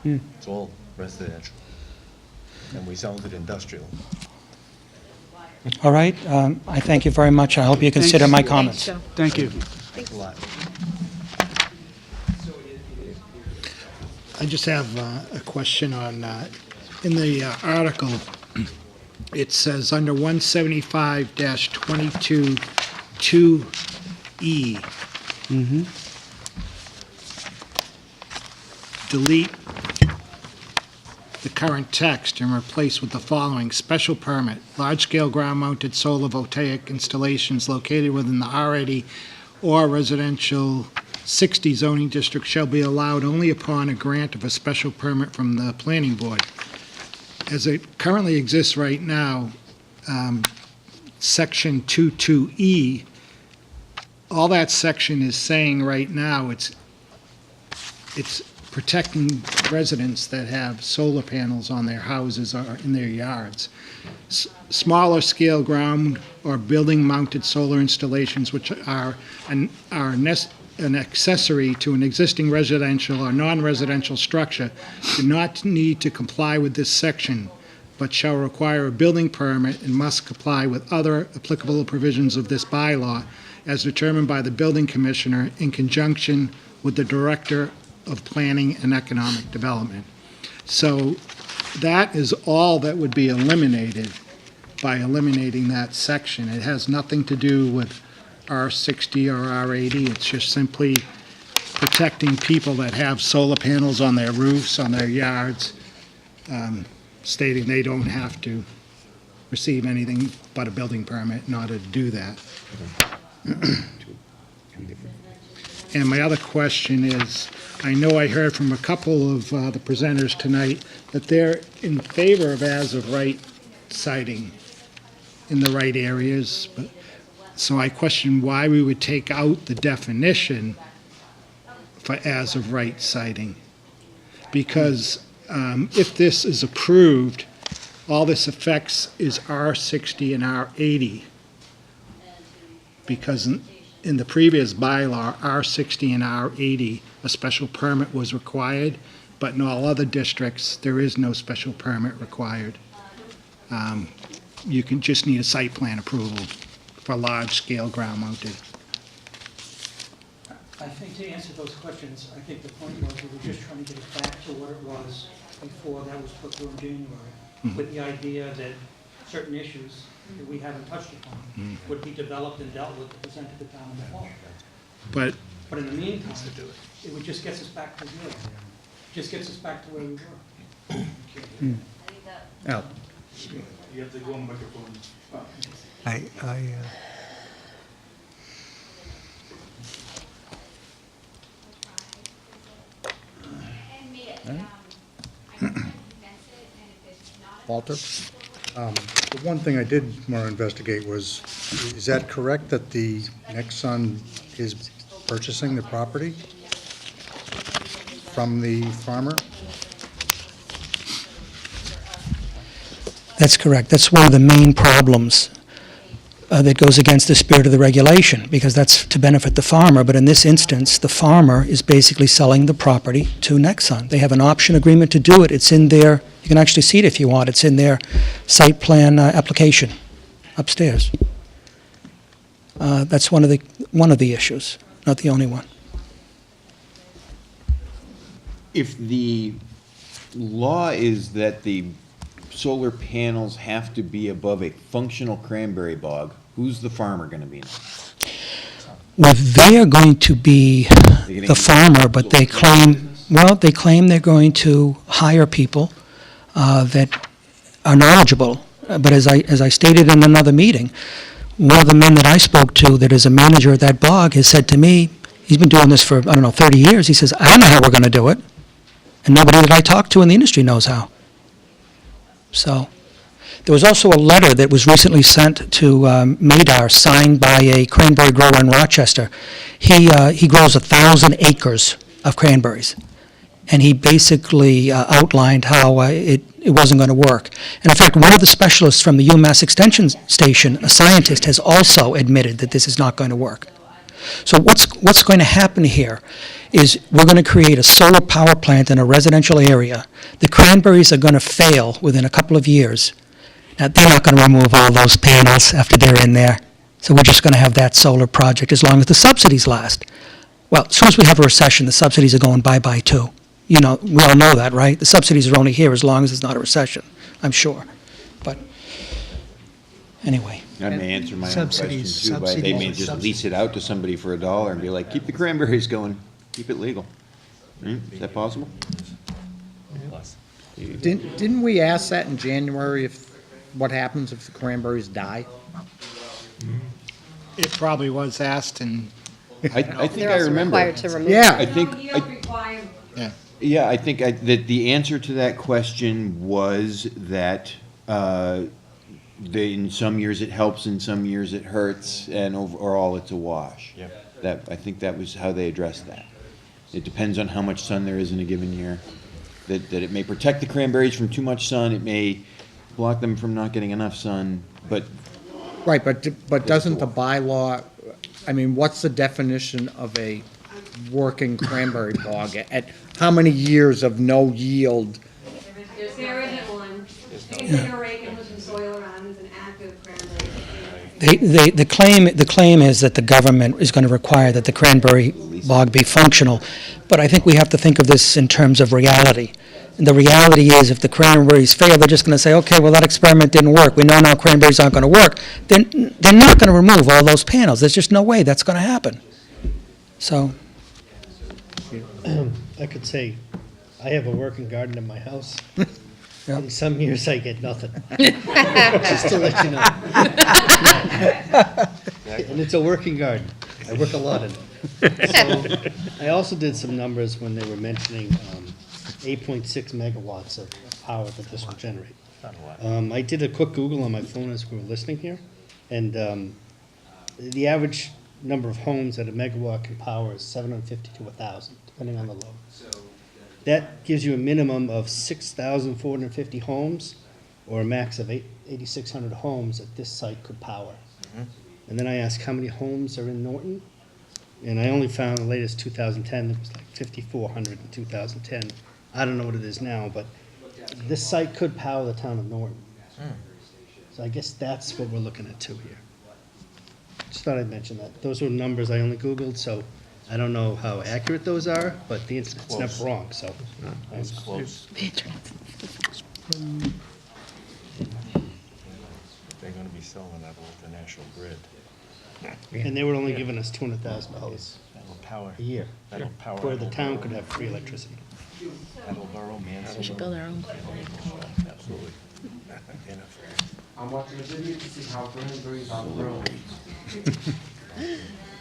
Speaker 6: It's all residential. And we zoned it industrial.
Speaker 11: All right, I thank you very much. I hope you consider my
Speaker 10: Thanks.
Speaker 11: comments.
Speaker 8: Joe.
Speaker 10: Thank you.
Speaker 6: Thanks a lot.
Speaker 3: I just have a question on, in the article, it says under 175-22-2E. Delete the current text and replace with the following: special permit, large-scale ground-mounted solar voltaic installations located within the R80 or residential 60 zoning district shall be allowed only upon a grant of a special permit from the planning board. As it currently exists right now, section 22E, all that section is saying right now, it's protecting residents that have solar panels on their houses or in their yards. Smaller scale ground or building mounted solar installations which are an accessory to an existing residential or non-residential structure do not need to comply with this section, but shall require a building permit and must comply with other applicable provisions of this bylaw as determined by the building commissioner in conjunction with the director of planning and economic development. So that is all that would be eliminated by eliminating that section. It has nothing to do with R60 or R80. It's just simply protecting people that have solar panels on their roofs, on their yards, stating they don't have to receive anything but a building permit in order to do that. And my other question is, I know I heard from a couple of the presenters tonight that they're in favor of as-of-right siting in the right areas, but so I question why we would take out the definition for as-of-right siting. Because if this is approved, all this affects is R60 and R80. Because in the previous bylaw, R60 and R80, a special permit was required, but in all other districts, there is no special permit required. You can just need a site plan approval for large-scale ground-mounted.
Speaker 11: I think to answer those questions, I think the point was we were just trying to get it back to what it was before that was put through in January, with the idea that certain issues that we haven't touched upon would be developed and dealt with, presented to the town in the fall.
Speaker 3: But
Speaker 11: But in the meantime, it would just get us back to zero. Just gets us back to where we were.
Speaker 3: Al,
Speaker 10: I
Speaker 5: Walter?
Speaker 14: The one thing I did want to investigate was, is that correct that the Nexon is purchasing the property from the farmer?
Speaker 11: That's correct. That's one of the main problems that goes against the spirit of the regulation, because that's to benefit the farmer. But in this instance, the farmer is basically selling the property to Nexon. They have an option agreement to do it. It's in their, you can actually see it if you want, it's in their site plan application upstairs. That's one of the issues, not the only one.
Speaker 13: If the law is that the solar panels have to be above a functional cranberry bog, who's the farmer gonna be?
Speaker 11: Well, they are going to be the farmer, but they claim, well, they claim they're going to hire people that are knowledgeable. But as I stated in another meeting, one of the men that I spoke to that is a manager at that bog has said to me, he's been doing this for, I don't know, 30 years, he says, I don't know how we're gonna do it. And nobody that I talk to in the industry knows how. So, there was also a letter that was recently sent to Madar, signed by a cranberry grower in Rochester. He grows 1,000 acres of cranberries, and he basically outlined how it wasn't going to work. And in fact, one of the specialists from the UMass Extension Station, a scientist, has also admitted that this is not going to work. So what's going to happen here is we're going to create a solar power plant in a residential area. The cranberries are going to fail within a couple of years. Now, they're not going to remove all those panels after they're in there. So we're just going to have that solar project as long as the subsidies last. Well, as soon as we have a recession, the subsidies are going bye-bye too. You know, we all know that, right? The subsidies are only here as long as it's not a recession, I'm sure. But anyway.
Speaker 13: That may answer my own question too, but they may just lease it out to somebody for $1 and be like, keep the cranberries going, keep it legal. Is that possible?
Speaker 5: Didn't we ask that in January, if, what happens if the cranberries die?
Speaker 3: It probably was asked, and
Speaker 13: I think
Speaker 12: They're
Speaker 13: I
Speaker 12: also
Speaker 13: remember.
Speaker 12: required to remove.
Speaker 5: Yeah.
Speaker 13: I think,
Speaker 9: You don't require
Speaker 13: yeah, I think that the answer to that question was that in some years it helps, in some years it hurts, and overall it's a wash. That, I think that was how they addressed that. It depends on how much sun there is in a given year. That it may protect the cranberries from too much sun, it may block them from not getting enough sun, but
Speaker 5: Right, but doesn't the bylaw, I mean, what's the definition of a working cranberry bog? At how many years of no yield?
Speaker 9: There isn't one. You can take a rake and put some soil around, it's an active cranberry.
Speaker 11: The claim is that the government is going to require that the cranberry bog be functional, but I think we have to think of this in terms of reality. And the reality is, if the cranberries fail, they're just going to say, okay, well, that experiment didn't work. We know now cranberries aren't going to work. Then they're not going to remove all those panels. There's just no way that's going to happen. So,
Speaker 2: I could say, I have a working garden in my house.
Speaker 11: Yep.
Speaker 2: In some years, I get nothing. Just to let you know. And it's a working garden. I work a lot in it. So, I also did some numbers when they were mentioning 8.6 megawatts of power that this will generate. I did a quick Google on my phone as we were listening here, and the average number of homes that a megawatt can power is 750 to 1,000, depending on the load. That gives you a minimum of 6,450 homes, or a max of 8,600 homes that this site could power. And then I asked how many homes are in Norton, and I only found the latest 2010, it was like 5,400 in 2010. I don't know what it is now, but this site could power the town of Norton. So I guess that's what we're looking at too here. Just thought I'd mention that. Those were numbers I only Googled, so I don't know how accurate those are, but the internet's never wrong, so.
Speaker 13: That's close.
Speaker 15: They're gonna be selling that over the National Grid.
Speaker 2: And they were only giving us $200,000
Speaker 15: That'll power.
Speaker 2: a year,
Speaker 15: That'll power.
Speaker 2: where the town could have free electricity.
Speaker 15: Attleboro, Mansfield.
Speaker 8: We should build our own.
Speaker 15: Absolutely.
Speaker 1: I'm watching a video to see how cranberries are grown.
Speaker 15: Thank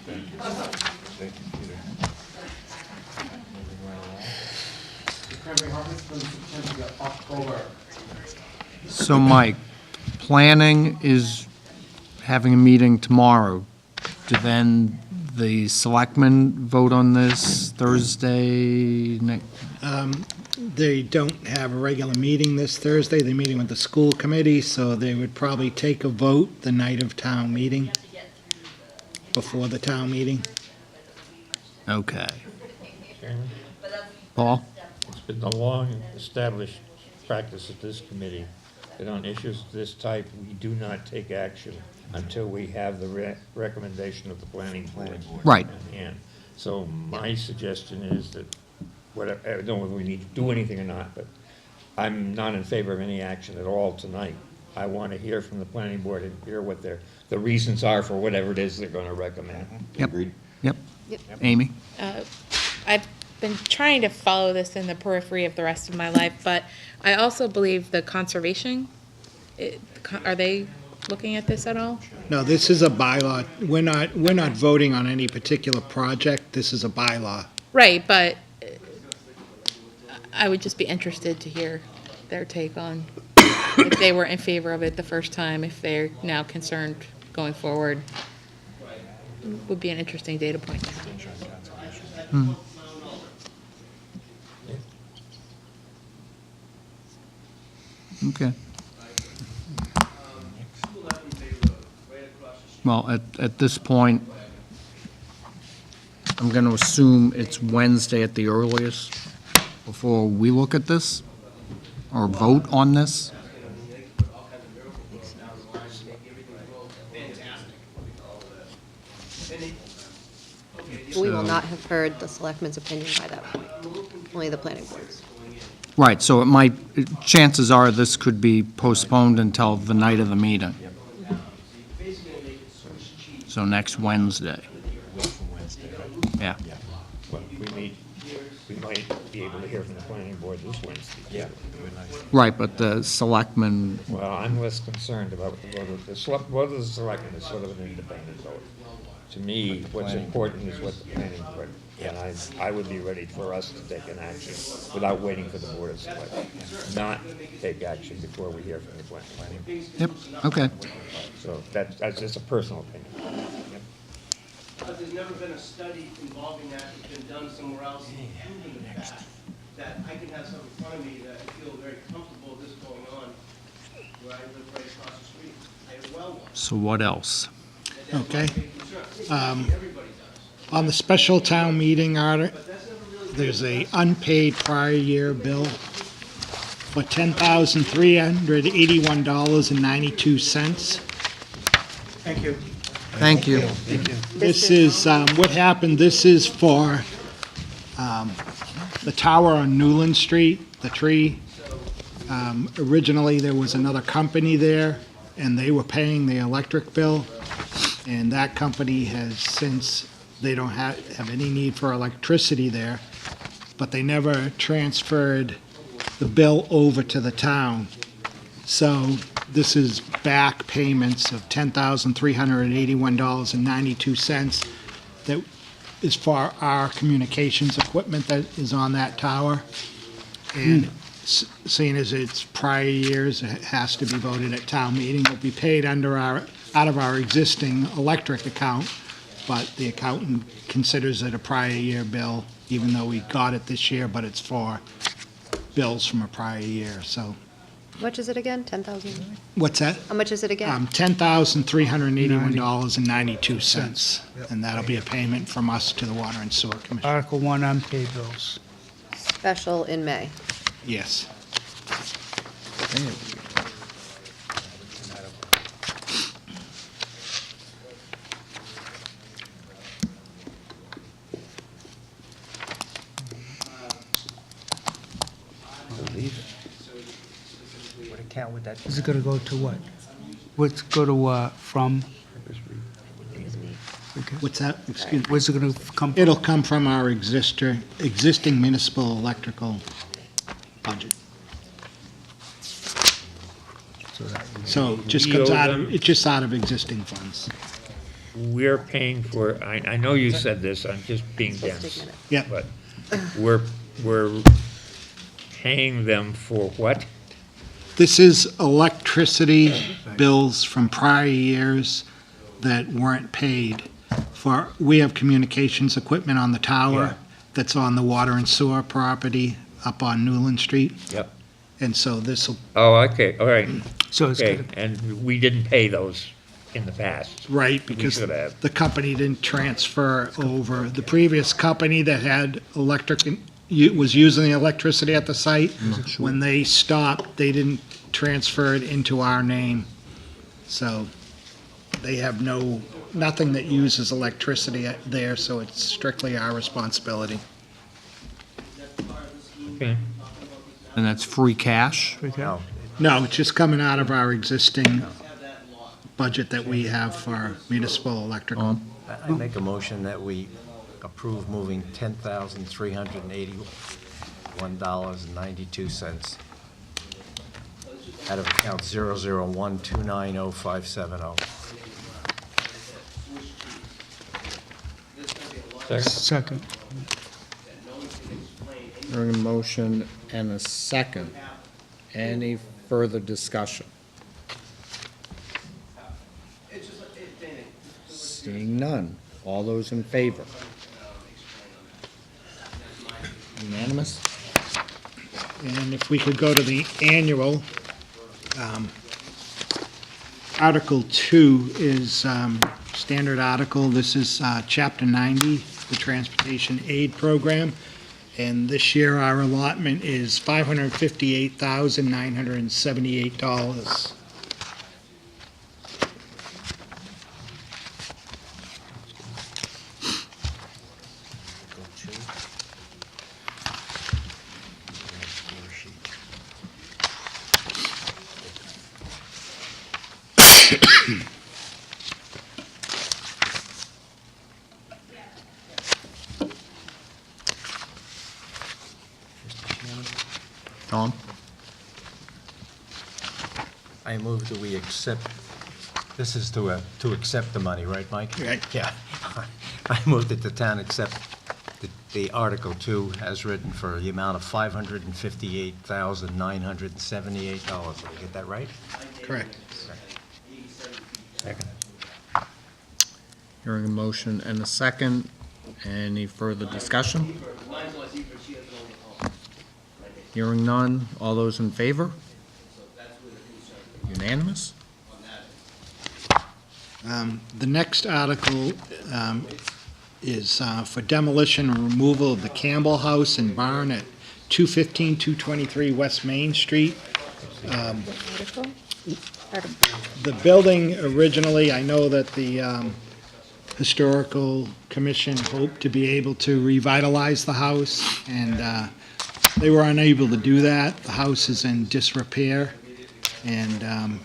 Speaker 15: you, Peter. Moving right along.
Speaker 1: The cranberry harvest from September to October. So, Mike, planning is having a meeting tomorrow. Do then the selectmen vote on this Thursday?
Speaker 3: They don't have a regular meeting this Thursday. They're meeting with the school committee, so they would probably take a vote the night of town meeting, before the town meeting.
Speaker 1: Okay.
Speaker 7: Chairman,
Speaker 1: Paul?
Speaker 7: it's been a long established practice of this committee that on issues of this type, we do not take action until we have the recommendation of the planning board.
Speaker 1: Right.
Speaker 7: And so my suggestion is that whatever, I don't know whether we need to do anything or not, but I'm not in favor of any action at all tonight. I want to hear from the planning board and hear what the reasons are for whatever it is they're going to recommend.
Speaker 1: Yep.
Speaker 13: Agreed.
Speaker 1: Yep.
Speaker 12: Yep.
Speaker 1: Amy?
Speaker 8: I've been trying to follow this in the periphery of the rest of my life, but I also believe the conservation, are they looking at this at all?
Speaker 3: No, this is a bylaw. We're not voting on any particular project. This is a bylaw.
Speaker 8: Right, but I would just be interested to hear their take on if they were in favor of it the first time, if they're now concerned going forward. Would be an interesting data point.
Speaker 1: Okay. Well, at this point, I'm going to assume it's Wednesday at the earliest before we look at this or vote on this.
Speaker 12: We will not have heard the selectmen's opinion by that point, only the planning boards.
Speaker 1: Right, so it might, chances are this could be postponed until the night of the meeting. So next Wednesday. Yeah.
Speaker 7: Well, we might be able to hear from the planning board this Wednesday. Yeah.
Speaker 1: Right, but the selectmen,
Speaker 7: Well, I'm less concerned about the vote of the selectmen is sort of an independent vote. To me, what's important is what the planning board, and I would be ready for us to take an action without waiting for the board of selectmen. Not take action before we hear from the planning.
Speaker 1: yep, okay.
Speaker 7: So that's just a personal opinion.
Speaker 16: There's never been a study involving that that's been done somewhere else, proven the fact that I can have something in front of me that I feel very comfortable with this going on, where I live right across the street. I have well water.
Speaker 1: So what else?
Speaker 3: Okay. On the special town meeting order, there's a unpaid prior year bill for $10,381.92.
Speaker 16: Thank you.
Speaker 1: Thank you.
Speaker 3: This is, what happened, this is for the tower on Newland Street, the tree. Originally, there was another company there, and they were paying the electric bill. And that company has since, they don't have any need for electricity there, but they never transferred the bill over to the town. So this is back payments of $10,381.92 that is for our communications equipment that is on that tower. And seeing as it's prior years, it has to be voted at town meeting. It'll be paid out of our existing electric account, but the accountant considers it a prior year bill, even though we got it this year, but it's for bills from a prior year, so.
Speaker 12: How much is it again? 10,000?
Speaker 3: What's that?
Speaker 12: How much is it again?
Speaker 3: $10,381.92, and that'll be a payment from us to the Water and Sewer Commission.
Speaker 10: Article 1, unpaid bills.
Speaker 12: Special in May.
Speaker 3: Yes.
Speaker 6: What account would that?
Speaker 10: Is it gonna go to what? What's go to, from?
Speaker 3: What's that? Excuse me.
Speaker 10: Where's it gonna come from?
Speaker 3: It'll come from our existing municipal electrical budget. So it just comes out of, it's just out of existing funds.
Speaker 7: We're paying for, I know you said this, I'm just being dense.
Speaker 3: Yeah.
Speaker 7: But we're paying them for what?
Speaker 3: This is electricity bills from prior years that weren't paid for, we have communications equipment on the tower that's on the water and sewer property up on Newland Street.
Speaker 7: Yep.
Speaker 3: And so this will,
Speaker 7: Oh, okay, all right.
Speaker 10: So it's
Speaker 7: Okay,
Speaker 10: gonna-
Speaker 7: and we didn't pay those in the past.
Speaker 3: right, because
Speaker 7: should have.
Speaker 3: the company didn't transfer over. The previous company that had was using the electricity at the site, when they stopped, they didn't transfer it into our name. So they have nothing that uses electricity there, so it's strictly our responsibility.
Speaker 7: Okay.
Speaker 1: And that's free cash?
Speaker 6: No,
Speaker 3: No, it's just coming out of our existing budget that we have for municipal electrical.
Speaker 6: I make a motion that we approve moving $10,381.92 out of account 001290570.
Speaker 10: Second.
Speaker 1: Hearing a motion and a second. Any further discussion? Seeing none. All those in favor? Unanimous?
Speaker 3: And if we could go to the annual, Article 2 is standard article. This is Chapter 90, the Transportation Aid Program. And this year, our allotment is $558,978.
Speaker 1: Tom?
Speaker 6: I move that we accept, this is to accept the money, right, Mike?
Speaker 3: Right.
Speaker 6: Yeah. I move that the town accept the Article 2 as written for the amount of $558,978. Did I get that right?
Speaker 3: Correct.
Speaker 7: Second.
Speaker 1: Hearing a motion and a second. Any further discussion? Hearing none. All those in favor? Unanimous?
Speaker 3: The next article is for demolition and removal of the Campbell House and Barn at 215, 223 West Main Street. The building originally, I know that the Historical Commission hoped to be able to revitalize the house, and they were unable to do that. The house is in disrepair, and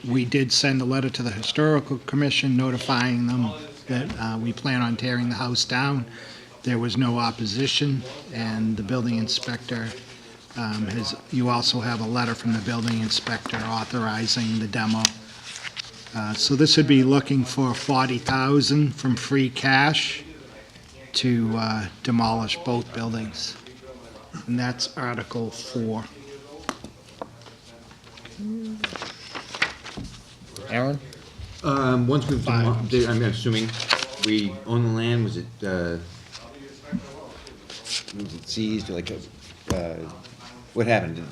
Speaker 3: we did send a letter to the Historical Commission notifying them that we plan on tearing the house down. There was no opposition, and the building inspector you also have a letter from the building inspector authorizing the demo. So this would be looking for $40,000 from free cash to demolish both buildings. And that's Article 4.
Speaker 1: Aaron?
Speaker 13: Once we've, I'm assuming we own the land, was it seized, or like, what happened?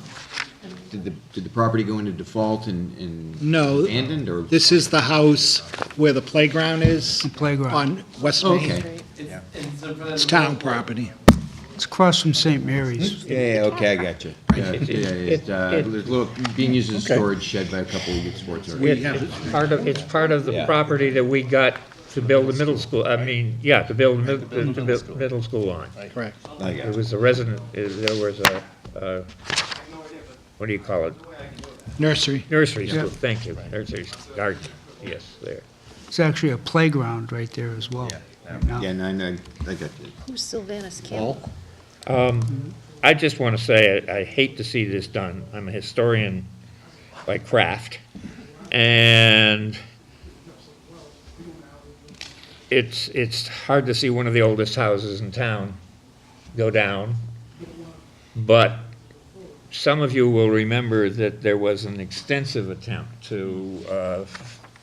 Speaker 13: Did the property go into default and
Speaker 3: No.
Speaker 13: abandoned, or?
Speaker 3: This is the house where the playground is.
Speaker 10: Playground.
Speaker 3: On West Main.
Speaker 13: Okay.
Speaker 3: It's town property.
Speaker 10: It's across from St. Mary's.
Speaker 13: Yeah, okay, I got you. Yeah, it's being used as a storage shed by a couple of sports.
Speaker 7: It's part of the
Speaker 13: Yeah.
Speaker 7: property that we got to build the middle school, to build the middle school on.
Speaker 3: Correct.
Speaker 13: I got
Speaker 7: It was a resident, there was a, what do you call it?
Speaker 3: Nursery.
Speaker 7: Nursery school, thank you, nursery garden, yes, there.
Speaker 10: It's actually a playground right there as well. right now.
Speaker 13: Yeah, no, I got you.
Speaker 12: Who's Sylvanus Campbell?
Speaker 7: I just want to say, I hate to see this done. I'm a historian by craft, and it's hard to see one of the oldest houses in town go down, but some of you will remember that there was an extensive attempt to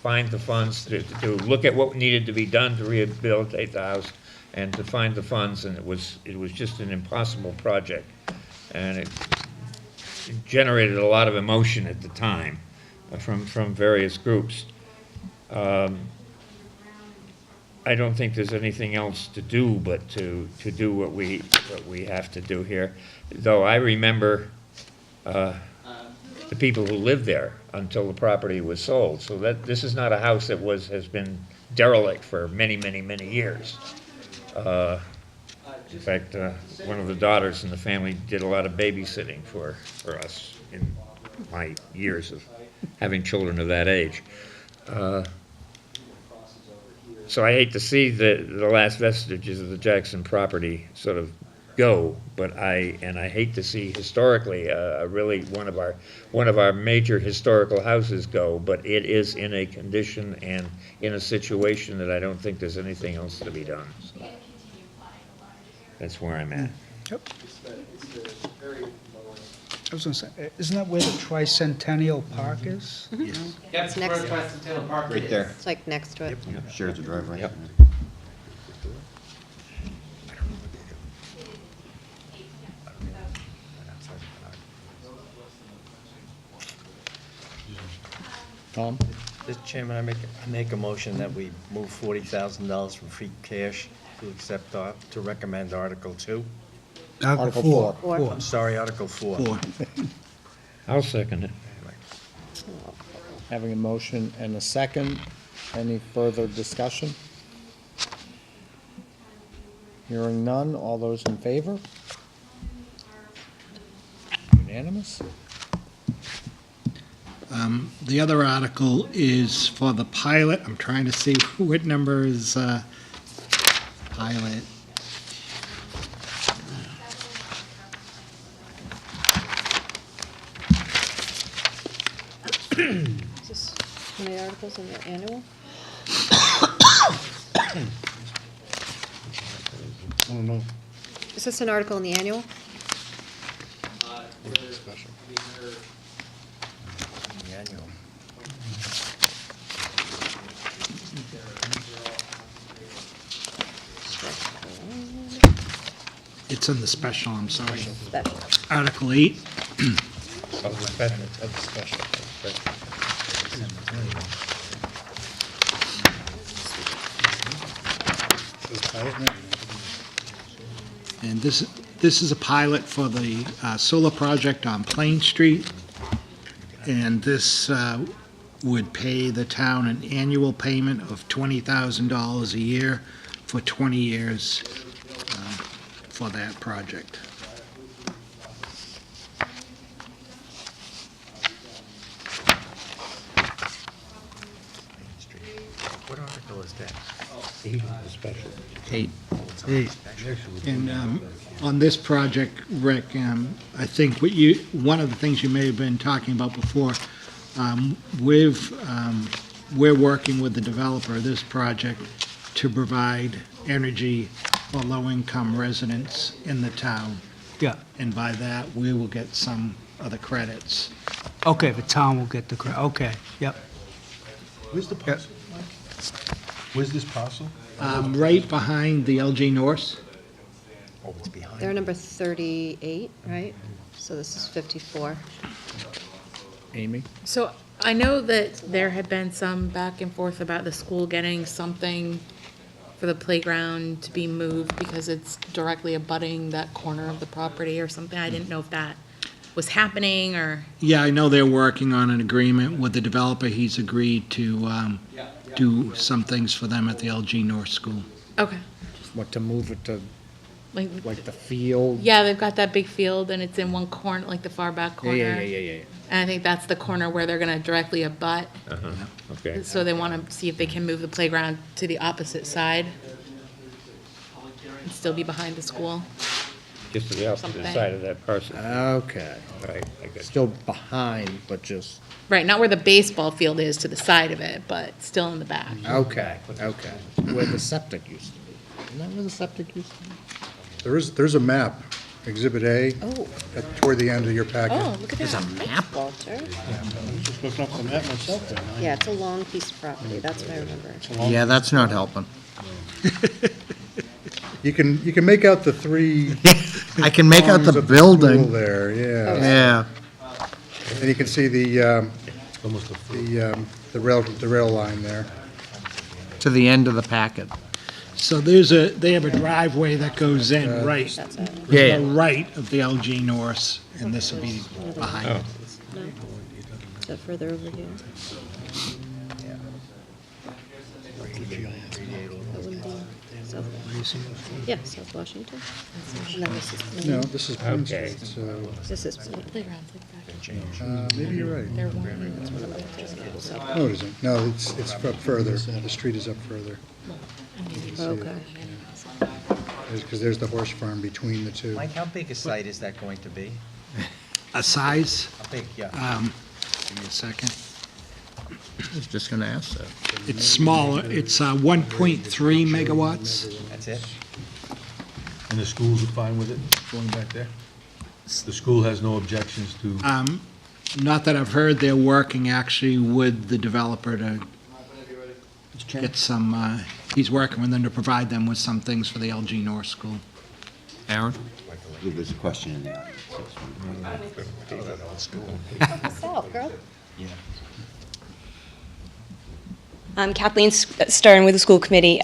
Speaker 7: find the funds, to look at what needed to be done to rehabilitate the house and to find the funds, and it was just an impossible project. And it generated a lot of emotion at the time from various groups. I don't think there's anything else to do but to do what we have to do here. Though I remember the people who lived there until the property was sold. So that this is not a house that has been derelict for many, many, many years. In fact, one of the daughters in the family did a lot of babysitting for us in my years of having children of that age. So I hate to see the last vestiges of the Jackson property sort of go, but I hate to see historically really one of our major historical houses go, but it is in a condition and in a situation that I don't think there's anything else to be done. So that's where I'm at.
Speaker 10: Yep. I was gonna say, isn't that where the Tricentennial Park is?
Speaker 12: Yes.
Speaker 6: Yep,
Speaker 12: It's next to it.
Speaker 6: Tricentennial Park
Speaker 13: Right there.
Speaker 12: It's like next to it.
Speaker 13: Shares the driveway.
Speaker 6: Yep.
Speaker 3: Tom?
Speaker 6: Mr. Chairman, I make a motion that we move $40,000 from free cash to accept, to recommend Article 2.
Speaker 10: Article
Speaker 3: Four.
Speaker 12: Four.
Speaker 6: I'm sorry, Article 4.
Speaker 7: I'll second it.
Speaker 5: Having a motion and a second, any further discussion? Hearing none, all those in favor? Unanimous?
Speaker 3: The other article is for the pilot. I'm trying to see what number is pilot.
Speaker 12: Is this how many articles in the annual?
Speaker 14: Oh, no.
Speaker 12: Is this an article in the annual?
Speaker 6: The annual.
Speaker 3: It's in the special, I'm sorry.
Speaker 12: Special.
Speaker 3: Article 8. And this is a pilot for the solar project on Plain Street. And this would pay the town an annual payment of $20,000 a year for 20 years for that project.
Speaker 6: What article is that?
Speaker 7: Special.
Speaker 3: 8. And on this project, Rick, I think one of the things you may have been talking about before, we're working with the developer of this project to provide energy for low-income residents in the town.
Speaker 10: Yeah,
Speaker 3: And by that, we will get some of the credits.
Speaker 10: okay, the town will get the credit, okay, yep.
Speaker 14: Where's the parcel, Mike? Where's this parcel?
Speaker 3: Right behind the LG North.
Speaker 6: Oh, it's behind.
Speaker 12: They're number 38, right? So this is 54.
Speaker 5: Amy?
Speaker 8: So I know that there had been some back and forth about the school getting something for the playground to be moved because it's directly abutting that corner of the property or something. I didn't know if that was happening or,
Speaker 3: Yeah, I know they're working on an agreement with the developer. He's agreed to do some things for them at the LG North School.
Speaker 8: okay.
Speaker 5: What, to move it to,
Speaker 8: Like,
Speaker 5: like, the field?
Speaker 8: yeah, they've got that big field and it's in one corner, like the far back
Speaker 5: Yeah,
Speaker 8: corner.
Speaker 5: yeah.
Speaker 8: And I think that's the corner where they're gonna directly abut.
Speaker 7: Okay.
Speaker 8: So they wanna see if they can move the playground to the opposite side and still be behind the school.
Speaker 7: Just to the opposite
Speaker 8: Something.
Speaker 7: side of that parcel.
Speaker 5: Okay.
Speaker 7: Right, I got you.
Speaker 5: Still behind, but just,
Speaker 8: Right, not where the baseball field is to the side of it, but still in the back.
Speaker 5: okay. Where the septic used to be. Isn't that where the septic used to be?
Speaker 14: There's a map Exhibit A,
Speaker 12: Oh,
Speaker 14: toward the end of your packet.
Speaker 8: Oh, look at that.
Speaker 1: Map?
Speaker 12: Walter.
Speaker 2: Just looking up the map myself there.
Speaker 12: Yeah, it's a long piece of property, that's what I remember.
Speaker 1: Yeah, that's not helping.
Speaker 14: You can make out the three.
Speaker 1: I can make out
Speaker 14: prongs
Speaker 1: the
Speaker 14: of pool
Speaker 1: building.
Speaker 14: there, yeah.
Speaker 1: Yeah.
Speaker 14: And you can see the rail line there.
Speaker 1: To the end of the packet.
Speaker 3: So they have a driveway that goes in right,
Speaker 12: That's it.
Speaker 1: Yeah,
Speaker 3: the
Speaker 1: yeah.
Speaker 3: right of the LG Norse, and this will be behind it.
Speaker 12: No? Is that further over here? That wouldn't be South Washington. Yeah, South Washington. And then this is.
Speaker 14: No, this is Pine
Speaker 7: Okay.
Speaker 14: Street, so,
Speaker 12: This is playground.
Speaker 14: maybe you're right.
Speaker 12: That's one of them. So-
Speaker 14: No, it isn't. No, it's up further. The street is up further.
Speaker 12: Okay.
Speaker 14: Because there's the horse farm between the two.
Speaker 6: Mike, how big a site is that going to be?
Speaker 3: A size,
Speaker 6: How big, yeah?
Speaker 3: give me a second.
Speaker 1: I was just gonna ask that.
Speaker 3: It's smaller, it's 1.3 megawatts.
Speaker 6: That's it?
Speaker 15: And the schools are fine with it, going back there? The school has no objections to,
Speaker 3: Not that I've heard, they're working actually with the developer to get some, he's working with them to provide them with some things for the LG North School.
Speaker 1: Aaron?
Speaker 13: I believe there's a question in there.
Speaker 12: South, girl.
Speaker 9: I'm Kathleen Stern with the school committee.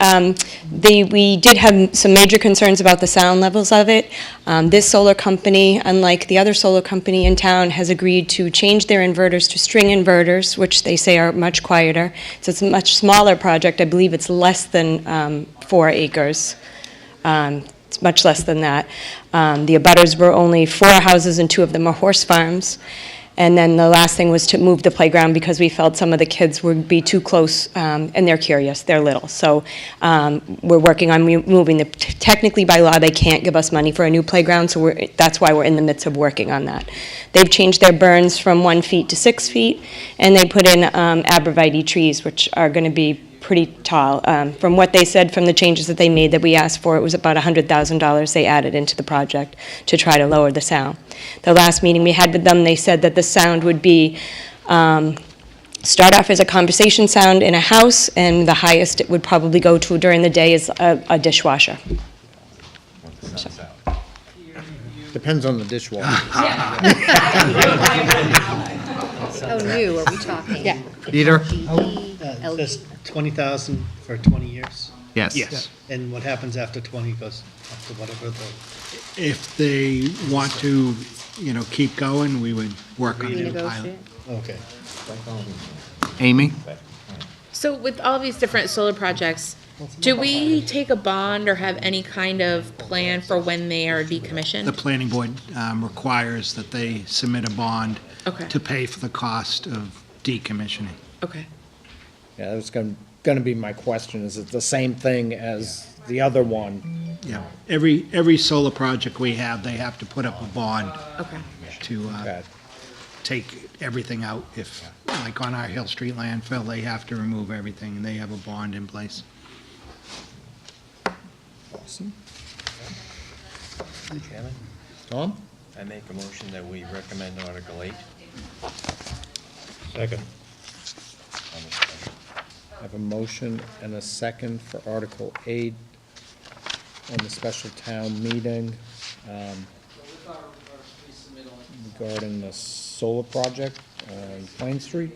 Speaker 9: We did have some major concerns about the sound levels of it. This solar company, unlike the other solar company in town, has agreed to change their inverters to string inverters, which they say are much quieter. So it's a much smaller project. I believe it's less than 4 acres. It's much less than that. The abutters were only 4 houses, and 2 of them are horse farms. And then the last thing was to move the playground because we felt some of the kids would be too close, and they're curious, they're little. So we're working on moving the, technically by law, they can't give us money for a new playground, so that's why we're in the midst of working on that. They've changed their burns from 1 feet to 6 feet, and they put in arborvitae trees, which are going to be pretty tall. From what they said, from the changes that they made that we asked for, it was about $100,000 they added into the project to try to lower the sound. The last meeting we had with them, they said that the sound would be, start off as a conversation sound in a house, and the highest it would probably go to during the day is a dishwasher.
Speaker 1: Depends on the dishwasher.
Speaker 12: How new are we talking?
Speaker 8: Yeah.
Speaker 1: Peter?
Speaker 12: LG.
Speaker 2: That's 20,000 for 20 years?
Speaker 1: Yes.
Speaker 3: Yes.
Speaker 2: And what happens after 20 goes up to whatever the,
Speaker 3: If they want to, keep going, we would work on a new pilot.
Speaker 12: Renegotiate?
Speaker 2: okay.
Speaker 1: Amy?
Speaker 8: So with all these different solar projects, do we take a bond or have any kind of plan for when they are decommissioned?
Speaker 3: The planning board requires that they submit a bond
Speaker 8: Okay.
Speaker 3: to pay for the cost of decommissioning.
Speaker 8: Okay.
Speaker 5: Yeah, that was gonna be my question. Is it the same thing as the other one?
Speaker 3: Yeah, every solar project we have, they have to put up a bond
Speaker 8: Okay.
Speaker 3: to take everything out. If, like on our Hill Street landfill, they have to remove everything, and they have a bond in place.
Speaker 6: Chairman,
Speaker 5: Tom?
Speaker 6: I make a motion that we recommend Article 8.
Speaker 7: Second.
Speaker 5: I have a motion and a second for Article 8 on the special town meeting regarding the solar project on Plain Street.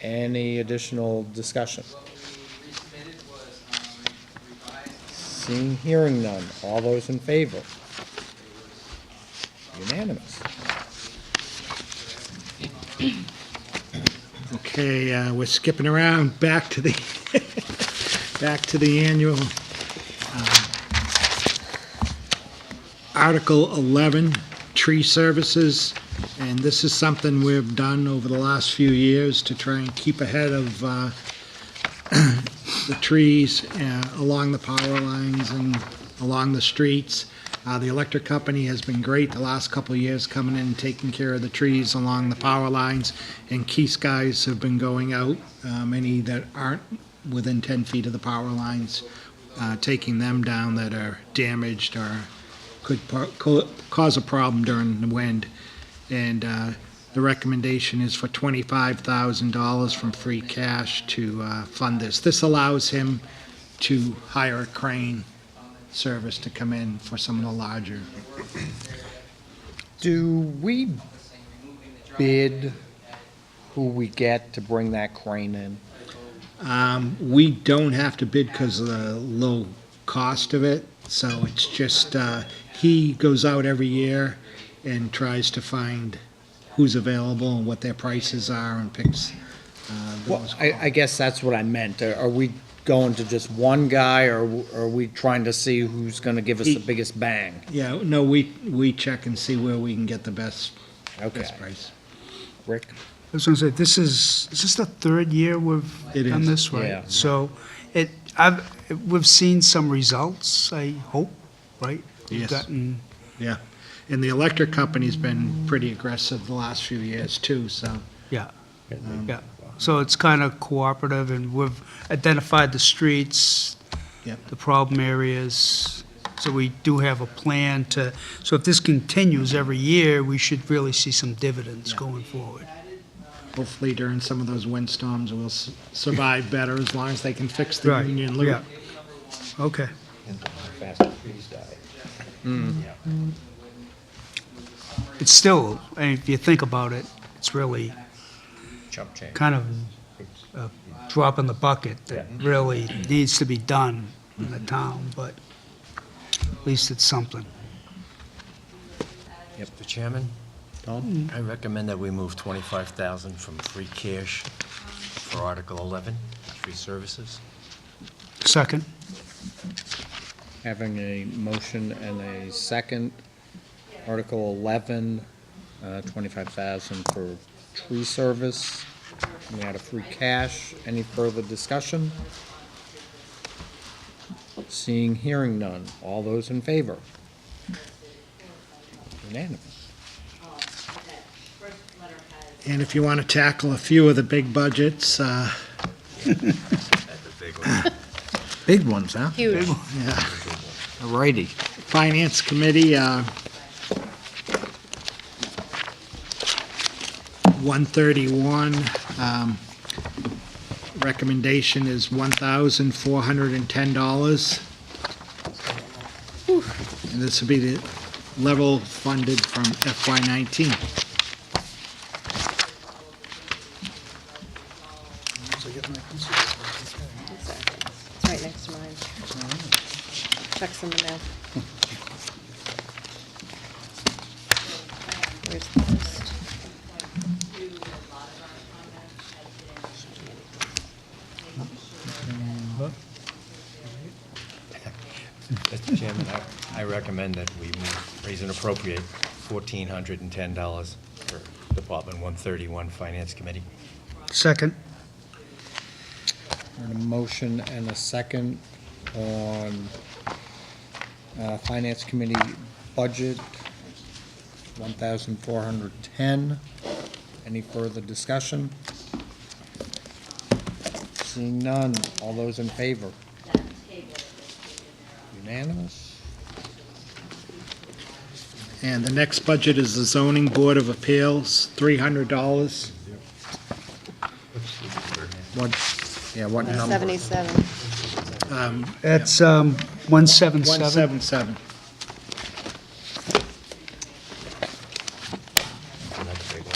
Speaker 5: Any additional discussion? Seeing, hearing none. All those in favor? Unanimous.
Speaker 3: Okay, we're skipping around, back to the, back to the annual. Article 11, tree services, and this is something we've done over the last few years to try and keep ahead of the trees along the power lines and along the streets. The electric company has been great the last couple of years coming in and taking care of the trees along the power lines, and Keith's guys have been going out, any that aren't within 10 feet of the power lines, taking them down that are damaged or could cause a problem during the wind. And the recommendation is for $25,000 from free cash to fund this. This allows him to hire a crane service to come in for some of the larger.
Speaker 5: Do we bid who we get to bring that crane in?
Speaker 3: We don't have to bid because of the low cost of it, so it's just, he goes out every year and tries to find who's available and what their prices are and picks
Speaker 5: Well,
Speaker 3: those.
Speaker 5: I guess that's what I meant. Are we going to just one guy, or are we trying to see who's gonna give us the biggest bang?
Speaker 3: Yeah, no, we check and see where we can get the best price.
Speaker 5: Rick?
Speaker 10: I was gonna say, this is the third year we've
Speaker 3: It
Speaker 10: done
Speaker 3: is,
Speaker 10: this, right?
Speaker 5: yeah.
Speaker 10: So we've seen some results, I hope, right? We've
Speaker 3: Yes.
Speaker 10: gotten,
Speaker 3: Yeah, and the electric company's been pretty aggressive the last few years too, so.
Speaker 10: yeah, yeah. So it's kind of cooperative, and we've identified the streets,
Speaker 3: Yep.
Speaker 10: the problem areas, so we do have a plan to, so if this continues every year, we should really see some dividends going forward.
Speaker 3: Hopefully during some of those windstorms, we'll survive better as long as they can fix the
Speaker 10: Right,
Speaker 3: Union Loop.
Speaker 10: yeah. Okay.
Speaker 7: Fast the trees die.
Speaker 10: It's still, I mean, if you think about it, it's really
Speaker 7: Chump change.
Speaker 10: kind of a drop in the bucket that really needs to be done in the town, but at least it's something.
Speaker 6: Mr. Chairman?
Speaker 5: Tom?
Speaker 6: I recommend that we move 25,000 from free cash for Article 11, tree services.
Speaker 10: Second?
Speaker 5: Having a motion and a second. Article 11, 25,000 for tree service. We had a free cash. Any further discussion? Seeing, hearing none. All those in favor? Unanimous.
Speaker 3: And if you want to tackle a few of the big budgets,
Speaker 6: That's a big one.
Speaker 1: Big ones, huh?
Speaker 12: Huge.
Speaker 3: yeah,
Speaker 1: Alrighty.
Speaker 3: Finance Committee, 131, recommendation is $1,410. And this will be the level funded from FY19.
Speaker 12: It's right next to mine. Checks in the mail. Where's the list?
Speaker 6: Mr. Chairman, I recommend that we raise and appropriate $1,410 for Department 131 Finance Committee.
Speaker 10: Second?
Speaker 5: And a motion and a second on Finance Committee budget, 1,410. Any further discussion? Seeing none, all those in favor? Unanimous?
Speaker 3: And the next budget is the Zoning Board of Appeals, $300.
Speaker 5: What, yeah, what number?
Speaker 12: 77.
Speaker 10: That's 177.
Speaker 3: 177.
Speaker 6: That's a big one.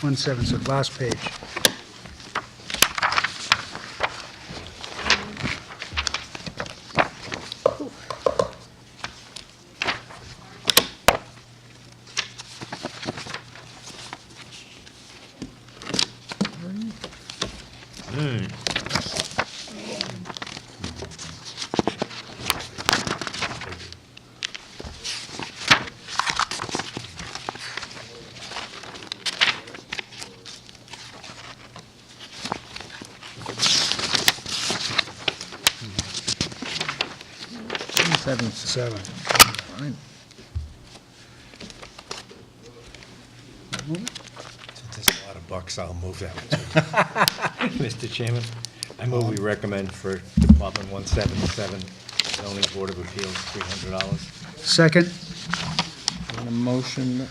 Speaker 10: 177, so last page. Seven.
Speaker 6: There's a lot of bucks, I'll move that one. Mr. Chairman, I move we recommend for Department 177, zoning board of appeals, $300.
Speaker 10: Second?
Speaker 1: On a motion,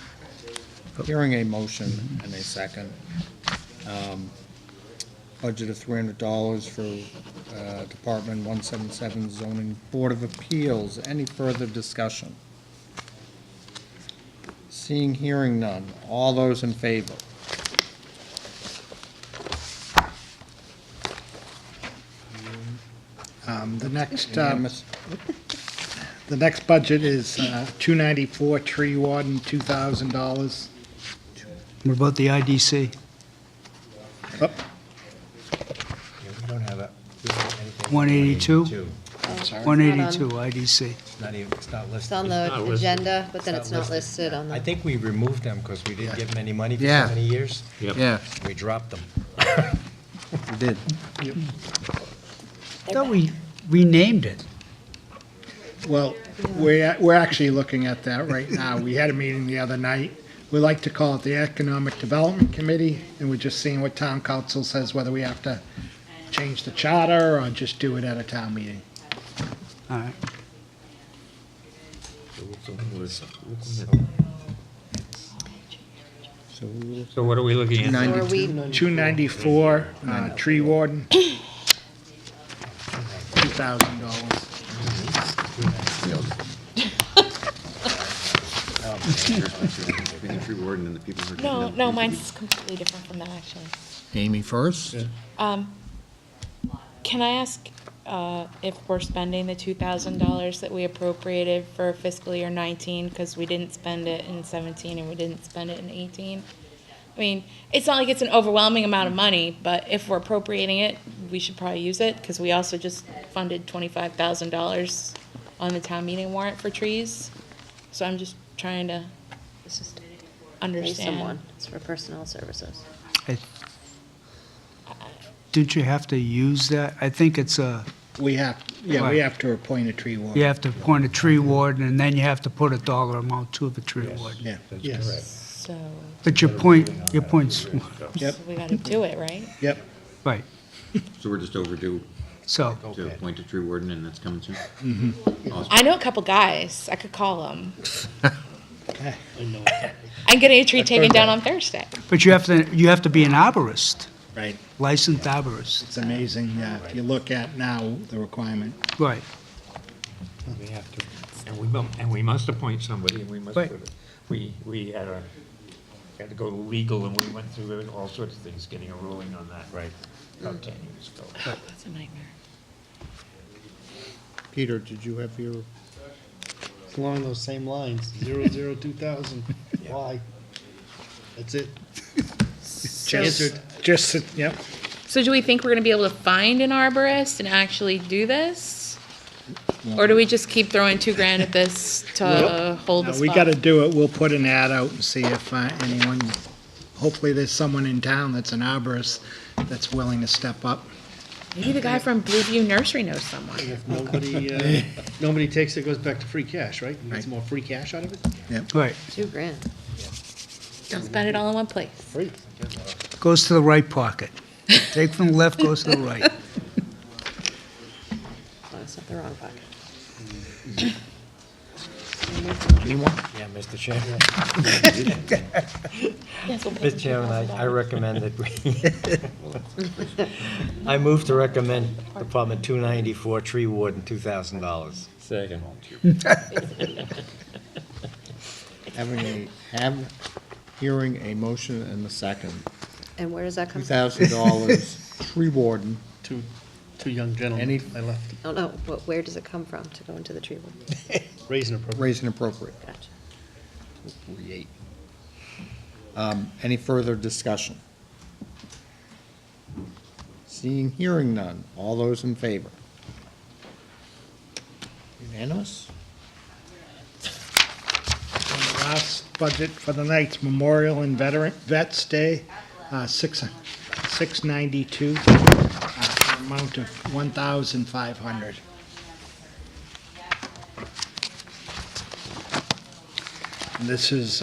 Speaker 1: hearing a motion and a second. Budget of $300 for Department 177 Zoning Board of Appeals. Any further discussion? Seeing, hearing none. All those in favor?
Speaker 3: The next,
Speaker 1: Unanimous?
Speaker 3: the next budget is 294, tree warden, $2,000.
Speaker 10: What about the IDC?
Speaker 3: Up.
Speaker 6: We don't have a.
Speaker 10: 182?
Speaker 6: 182.
Speaker 10: 182, IDC.
Speaker 6: It's not even, it's not listed.
Speaker 12: It's on the agenda, but then it's not listed on
Speaker 6: I
Speaker 12: the,
Speaker 6: think we removed them because we didn't get many money for
Speaker 1: Yeah.
Speaker 6: so many years.
Speaker 1: Yeah,
Speaker 6: We dropped them.
Speaker 1: we did.
Speaker 10: I thought we renamed it.
Speaker 3: Well, we're actually looking at that right now. We had a meeting the other night. We like to call it the Economic Development Committee, and we're just seeing what town council says, whether we have to change the charter or just do it at a town meeting.
Speaker 10: All right.
Speaker 7: So what are we looking at?
Speaker 12: so are we,
Speaker 3: 294, tree warden. $2,000.
Speaker 13: Being a tree warden and the people who are.
Speaker 8: No, no, mine's completely different from that, actually.
Speaker 1: Amy first?
Speaker 8: Can I ask if we're spending the $2,000 that we appropriated for fiscal year 19, because we didn't spend it in 17 and we didn't spend it in 18? I mean, it's not like it's an overwhelming amount of money, but if we're appropriating it, we should probably use it, because we also just funded $25,000 on the town meeting warrant for trees. So I'm just trying to
Speaker 12: this is pay
Speaker 8: understand.
Speaker 12: someone, it's for personnel services.
Speaker 10: Didn't you have to use that? I think it's
Speaker 3: We have to appoint a tree warden.
Speaker 10: you have to appoint a tree warden, and then you have to put a dollar amount to the tree warden.
Speaker 3: Yeah, yes.
Speaker 8: So,
Speaker 10: But your point's,
Speaker 3: Yep,
Speaker 8: so we gotta do it, right?
Speaker 3: yep.
Speaker 10: right,
Speaker 13: So we're just overdue
Speaker 10: so,
Speaker 13: to appoint a tree warden, and that's coming soon? Awesome.
Speaker 8: I know a couple guys. I could call them. I'm getting a tree taken down on Thursday.
Speaker 10: but you have to be an arborist,
Speaker 3: Right.
Speaker 10: licensed arborist.
Speaker 3: It's amazing, yeah. If you look at now, the requirement.
Speaker 10: Right.
Speaker 7: We have to, and we must appoint somebody, and we must
Speaker 10: Right.
Speaker 7: put it. We had to go legal, and we went through all sorts of things, getting a ruling on that, right, about 10 years ago.
Speaker 8: That's a nightmare.
Speaker 1: Peter, did you have your,
Speaker 2: It's along those same lines, 002,000. Why? That's it. Answered.
Speaker 3: Just, yep.
Speaker 8: So do we think we're gonna be able to find an arborist and actually do this? Or do we just keep throwing $2,000 at this to hold the
Speaker 3: No,
Speaker 8: spot?
Speaker 3: we gotta do it. We'll put an ad out and see if anyone, hopefully there's someone in town that's an arborist that's willing to step up.
Speaker 8: Maybe the guy from Blueview Nursery knows someone.
Speaker 2: If nobody takes it, it goes back to free cash, right? You get some more free cash out of it?
Speaker 10: Right.
Speaker 12: $2,000.
Speaker 8: Don't spend it all in one place.
Speaker 2: Free.
Speaker 10: Goes to the right pocket. Take from the left, goes to the right.
Speaker 12: Oh, it's not the wrong pocket.
Speaker 6: Yeah, Mr. Chairman.
Speaker 8: Yes, we'll pay
Speaker 6: Mr. Chairman, I recommend that we, I move to recommend Department 294, tree warden, $2,000. Second.
Speaker 1: hearing a motion and a second,
Speaker 12: And where does that come from?
Speaker 1: $2,000 tree warden.
Speaker 2: Two young gentlemen,
Speaker 1: Any-
Speaker 2: I left,
Speaker 12: Oh, no, but where does it come from to go into the tree warden?
Speaker 2: raising appropriate.
Speaker 1: Raise and appropriate.
Speaker 12: Gotcha.
Speaker 1: 48. Any further discussion? Seeing, hearing none. All those in favor? Unanimous?
Speaker 3: And the last budget for the night's Memorial and Vets Day, $692, amount of $1,500. And this is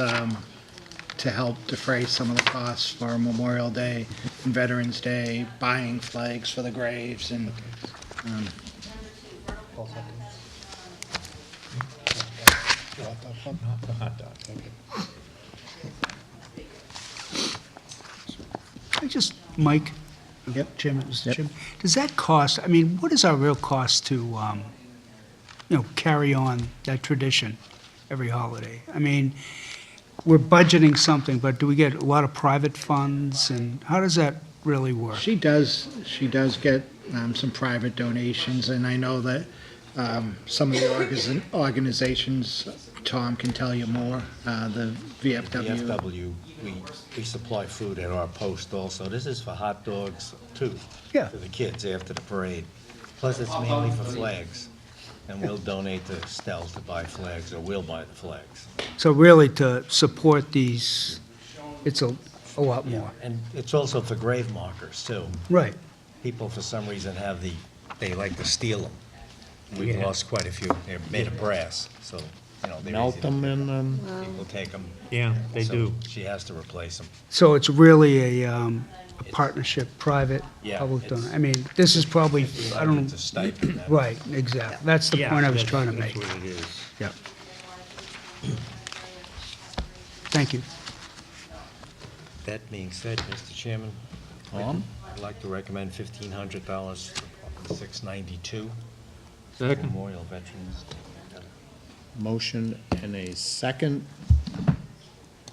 Speaker 3: to help defray some of the costs for Memorial Day and Veterans Day, buying flags for the graves and,
Speaker 10: I just, Mike?
Speaker 3: Yep.
Speaker 10: Chairman, Mr. Chairman, does that cost, I mean, what is our real cost to, carry on that tradition every holiday? I mean, we're budgeting something, but do we get a lot of private funds, and how does that really work?
Speaker 3: she does get some private donations, and I know that some of the organizations, Tom can tell you more, the VFW.
Speaker 17: VFW, we supply food at our post also. This is for hot dogs too.
Speaker 10: Yeah.
Speaker 17: For the kids after the parade. Plus, it's mainly for flags. And we'll donate to Stell to buy flags, or we'll buy the flags.
Speaker 10: So really, to support these, it's a lot more.
Speaker 17: And it's also for grave markers too.
Speaker 10: Right.
Speaker 17: People, for some reason, they like to steal them. We've
Speaker 5: Yeah.
Speaker 17: lost quite a few. They're made of brass, so, they're
Speaker 5: Melt
Speaker 17: easy to
Speaker 5: them
Speaker 17: pick.
Speaker 5: and,
Speaker 17: People take them.
Speaker 7: Yeah, they
Speaker 17: So
Speaker 7: do.
Speaker 17: She has to replace them.
Speaker 10: So it's really a partnership, private,
Speaker 17: Yeah,
Speaker 10: public
Speaker 17: it's-
Speaker 10: donor. I mean, this is probably, I don't
Speaker 17: It's a stipend. that-
Speaker 10: right, exactly. That's the
Speaker 7: Yeah,
Speaker 10: point I was
Speaker 7: that's-
Speaker 10: trying to
Speaker 7: that's
Speaker 10: make.
Speaker 7: what it is.
Speaker 10: Yep. Thank you.
Speaker 17: That being said, Mr. Chairman, I'd like to recommend $1,500 for 692
Speaker 7: Second.
Speaker 17: Memorial Veterans.
Speaker 5: motion and a second.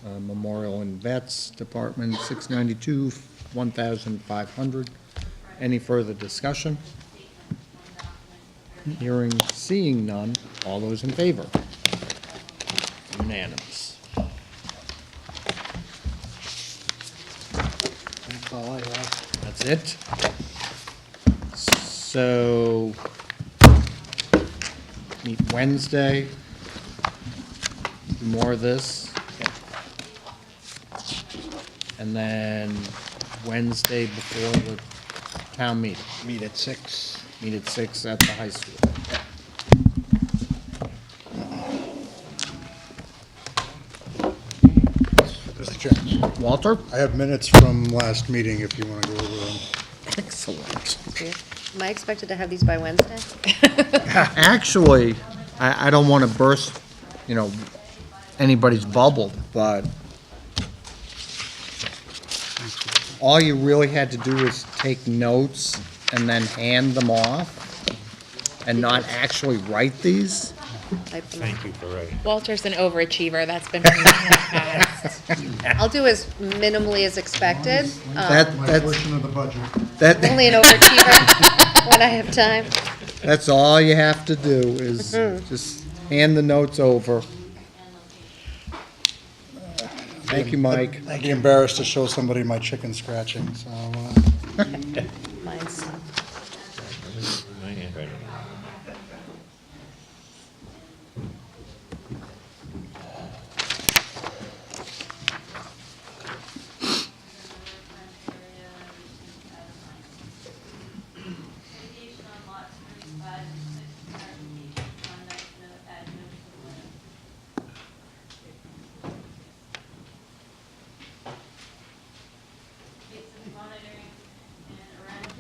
Speaker 5: Memorial and Vets Department, 692, 1,500. Any further discussion? Seeing none, all those in favor? Unanimous.
Speaker 3: That's all I have.
Speaker 5: That's it? So, meet Wednesday, do more of this. And then Wednesday before the town meeting.
Speaker 3: Meet at 6.
Speaker 5: Meet at 6 at the high school.
Speaker 14: Mr. Chairman,
Speaker 5: Walter?
Speaker 14: I have minutes from last meeting if you want to go over them.
Speaker 5: Excellent.
Speaker 12: Am I expected to have these by Wednesday?
Speaker 1: Actually, I don't want to burst, anybody's bubble, but all you really had to do was take notes and then hand them off and not actually write these.
Speaker 7: Thank you for writing.
Speaker 8: Walter's an overachiever, that's been proven in the past.
Speaker 12: I'll do as minimally as expected.
Speaker 1: That-
Speaker 14: My
Speaker 1: that's-
Speaker 14: portion of the budget.
Speaker 1: That,
Speaker 12: Only an overachiever when I have time.
Speaker 1: that's all you have to do is just hand the notes over. Thank you, Mike.
Speaker 14: I'd be embarrassed to show somebody my chicken scratching, so,
Speaker 12: Mine's
Speaker 7: My handwriting.
Speaker 18: Monitoring and around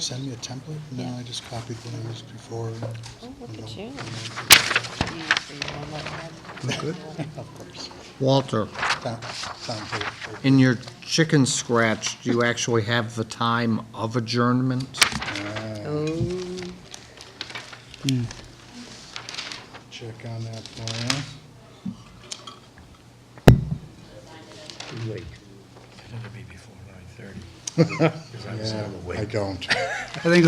Speaker 14: send me a template? No, I just copied what I used before.
Speaker 12: Oh, look at you.
Speaker 14: Good? Of course.
Speaker 1: Walter,
Speaker 14: Sounds good.
Speaker 1: in your chicken scratch, do you actually have the time of adjournment?
Speaker 12: Oh,
Speaker 14: Check on that for you.
Speaker 7: Wait.
Speaker 17: It'll be before 9:30.
Speaker 14: Yeah, I don't.
Speaker 10: I think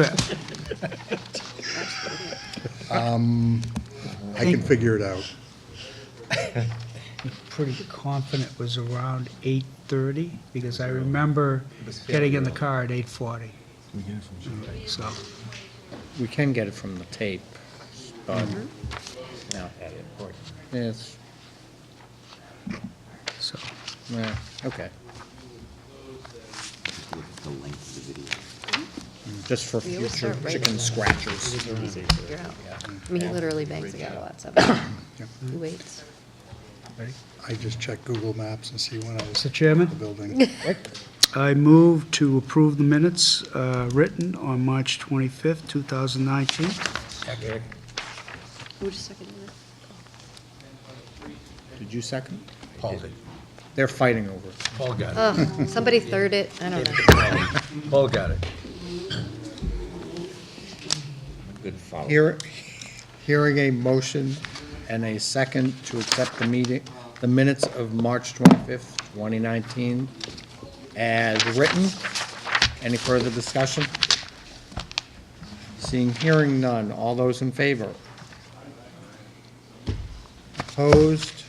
Speaker 14: I can figure it out.
Speaker 10: I'm pretty confident it was around 8:30, because I remember getting in the car at 8:40. So,
Speaker 1: We can get it from the tape, but, no, it's,
Speaker 10: so,
Speaker 1: yeah, okay.
Speaker 13: The length of the video.
Speaker 1: Just for
Speaker 12: We always
Speaker 1: future
Speaker 12: start right
Speaker 1: chicken
Speaker 12: at that.
Speaker 1: scratchers.
Speaker 12: it's easy to figure out. I mean, he literally bangs the gavel at 7. He waits.
Speaker 14: I just check Google Maps and see when I was
Speaker 10: Mr.
Speaker 14: at
Speaker 10: Chairman,
Speaker 14: the building.
Speaker 10: I move to approve the minutes written on March 25th, 2019.
Speaker 12: Who just seconded it?
Speaker 1: Did you second?
Speaker 15: Paul did.
Speaker 1: They're fighting over it.
Speaker 15: Paul got it.
Speaker 12: Oh, somebody third it, I don't know.
Speaker 15: Paul got it.
Speaker 17: Good follow.
Speaker 1: Hearing a motion and a second to accept the minutes of March 25th, 2019 as written. Any further discussion? Hearing none. All those in favor? Opposed?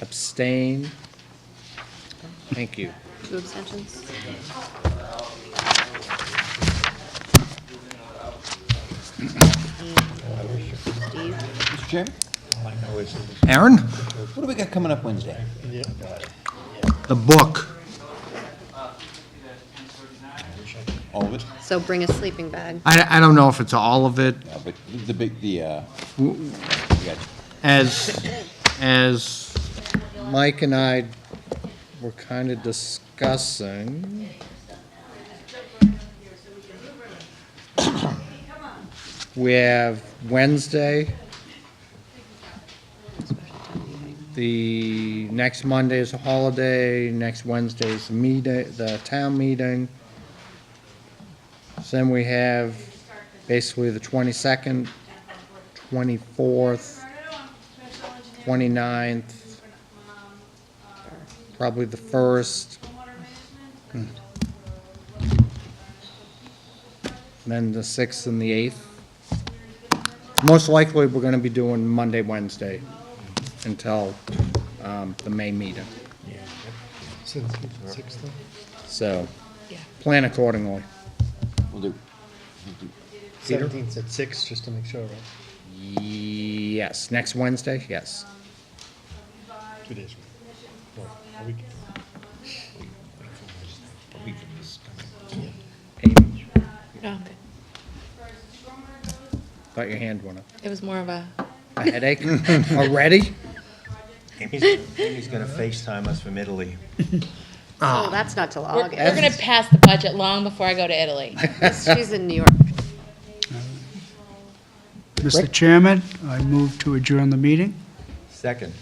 Speaker 1: Abstain? Thank you.
Speaker 12: 2 abstentions. Steve?
Speaker 13: Mr. Chairman,
Speaker 1: Aaron?
Speaker 13: what do we got coming up Wednesday?
Speaker 1: The book.
Speaker 13: All of it?
Speaker 12: So bring a sleeping bag.
Speaker 1: I don't know if it's all of it.
Speaker 13: No, but the big, we got
Speaker 1: As Mike and I were kind of discussing, we have Wednesday. The next Monday is a holiday, next Wednesday is the town meeting. So then we have basically the 22nd, 24th, 29th, probably the 1st. Then the 6th and the 8th. Most likely, we're gonna be doing Monday, Wednesday until, the May meeting. So, plan accordingly.
Speaker 13: We'll do.
Speaker 2: 17th at 6, just to make sure, right?
Speaker 1: Yes, next Wednesday, yes.
Speaker 2: 2 days. Well, a week.
Speaker 1: Amy,
Speaker 8: No,
Speaker 1: thought your hand went up.
Speaker 8: it was more of a,
Speaker 1: A headache already?
Speaker 17: Amy's gonna FaceTime us from Italy.
Speaker 12: Oh, that's not till
Speaker 8: we're
Speaker 12: August.
Speaker 8: gonna pass the budget long before I go to Italy.
Speaker 12: She's in New York.
Speaker 10: Mr. Chairman, I move to adjourn the meeting.
Speaker 17: Second.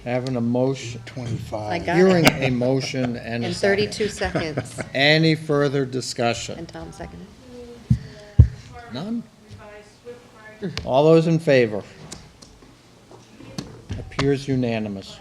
Speaker 1: Having a motion,
Speaker 14: 25.
Speaker 12: I got
Speaker 1: hearing
Speaker 12: it.
Speaker 1: a motion and a
Speaker 12: In
Speaker 1: second.
Speaker 12: 32 seconds.
Speaker 1: Any further discussion?
Speaker 12: And Tom seconded.
Speaker 1: None? All those in favor? Appears unanimous.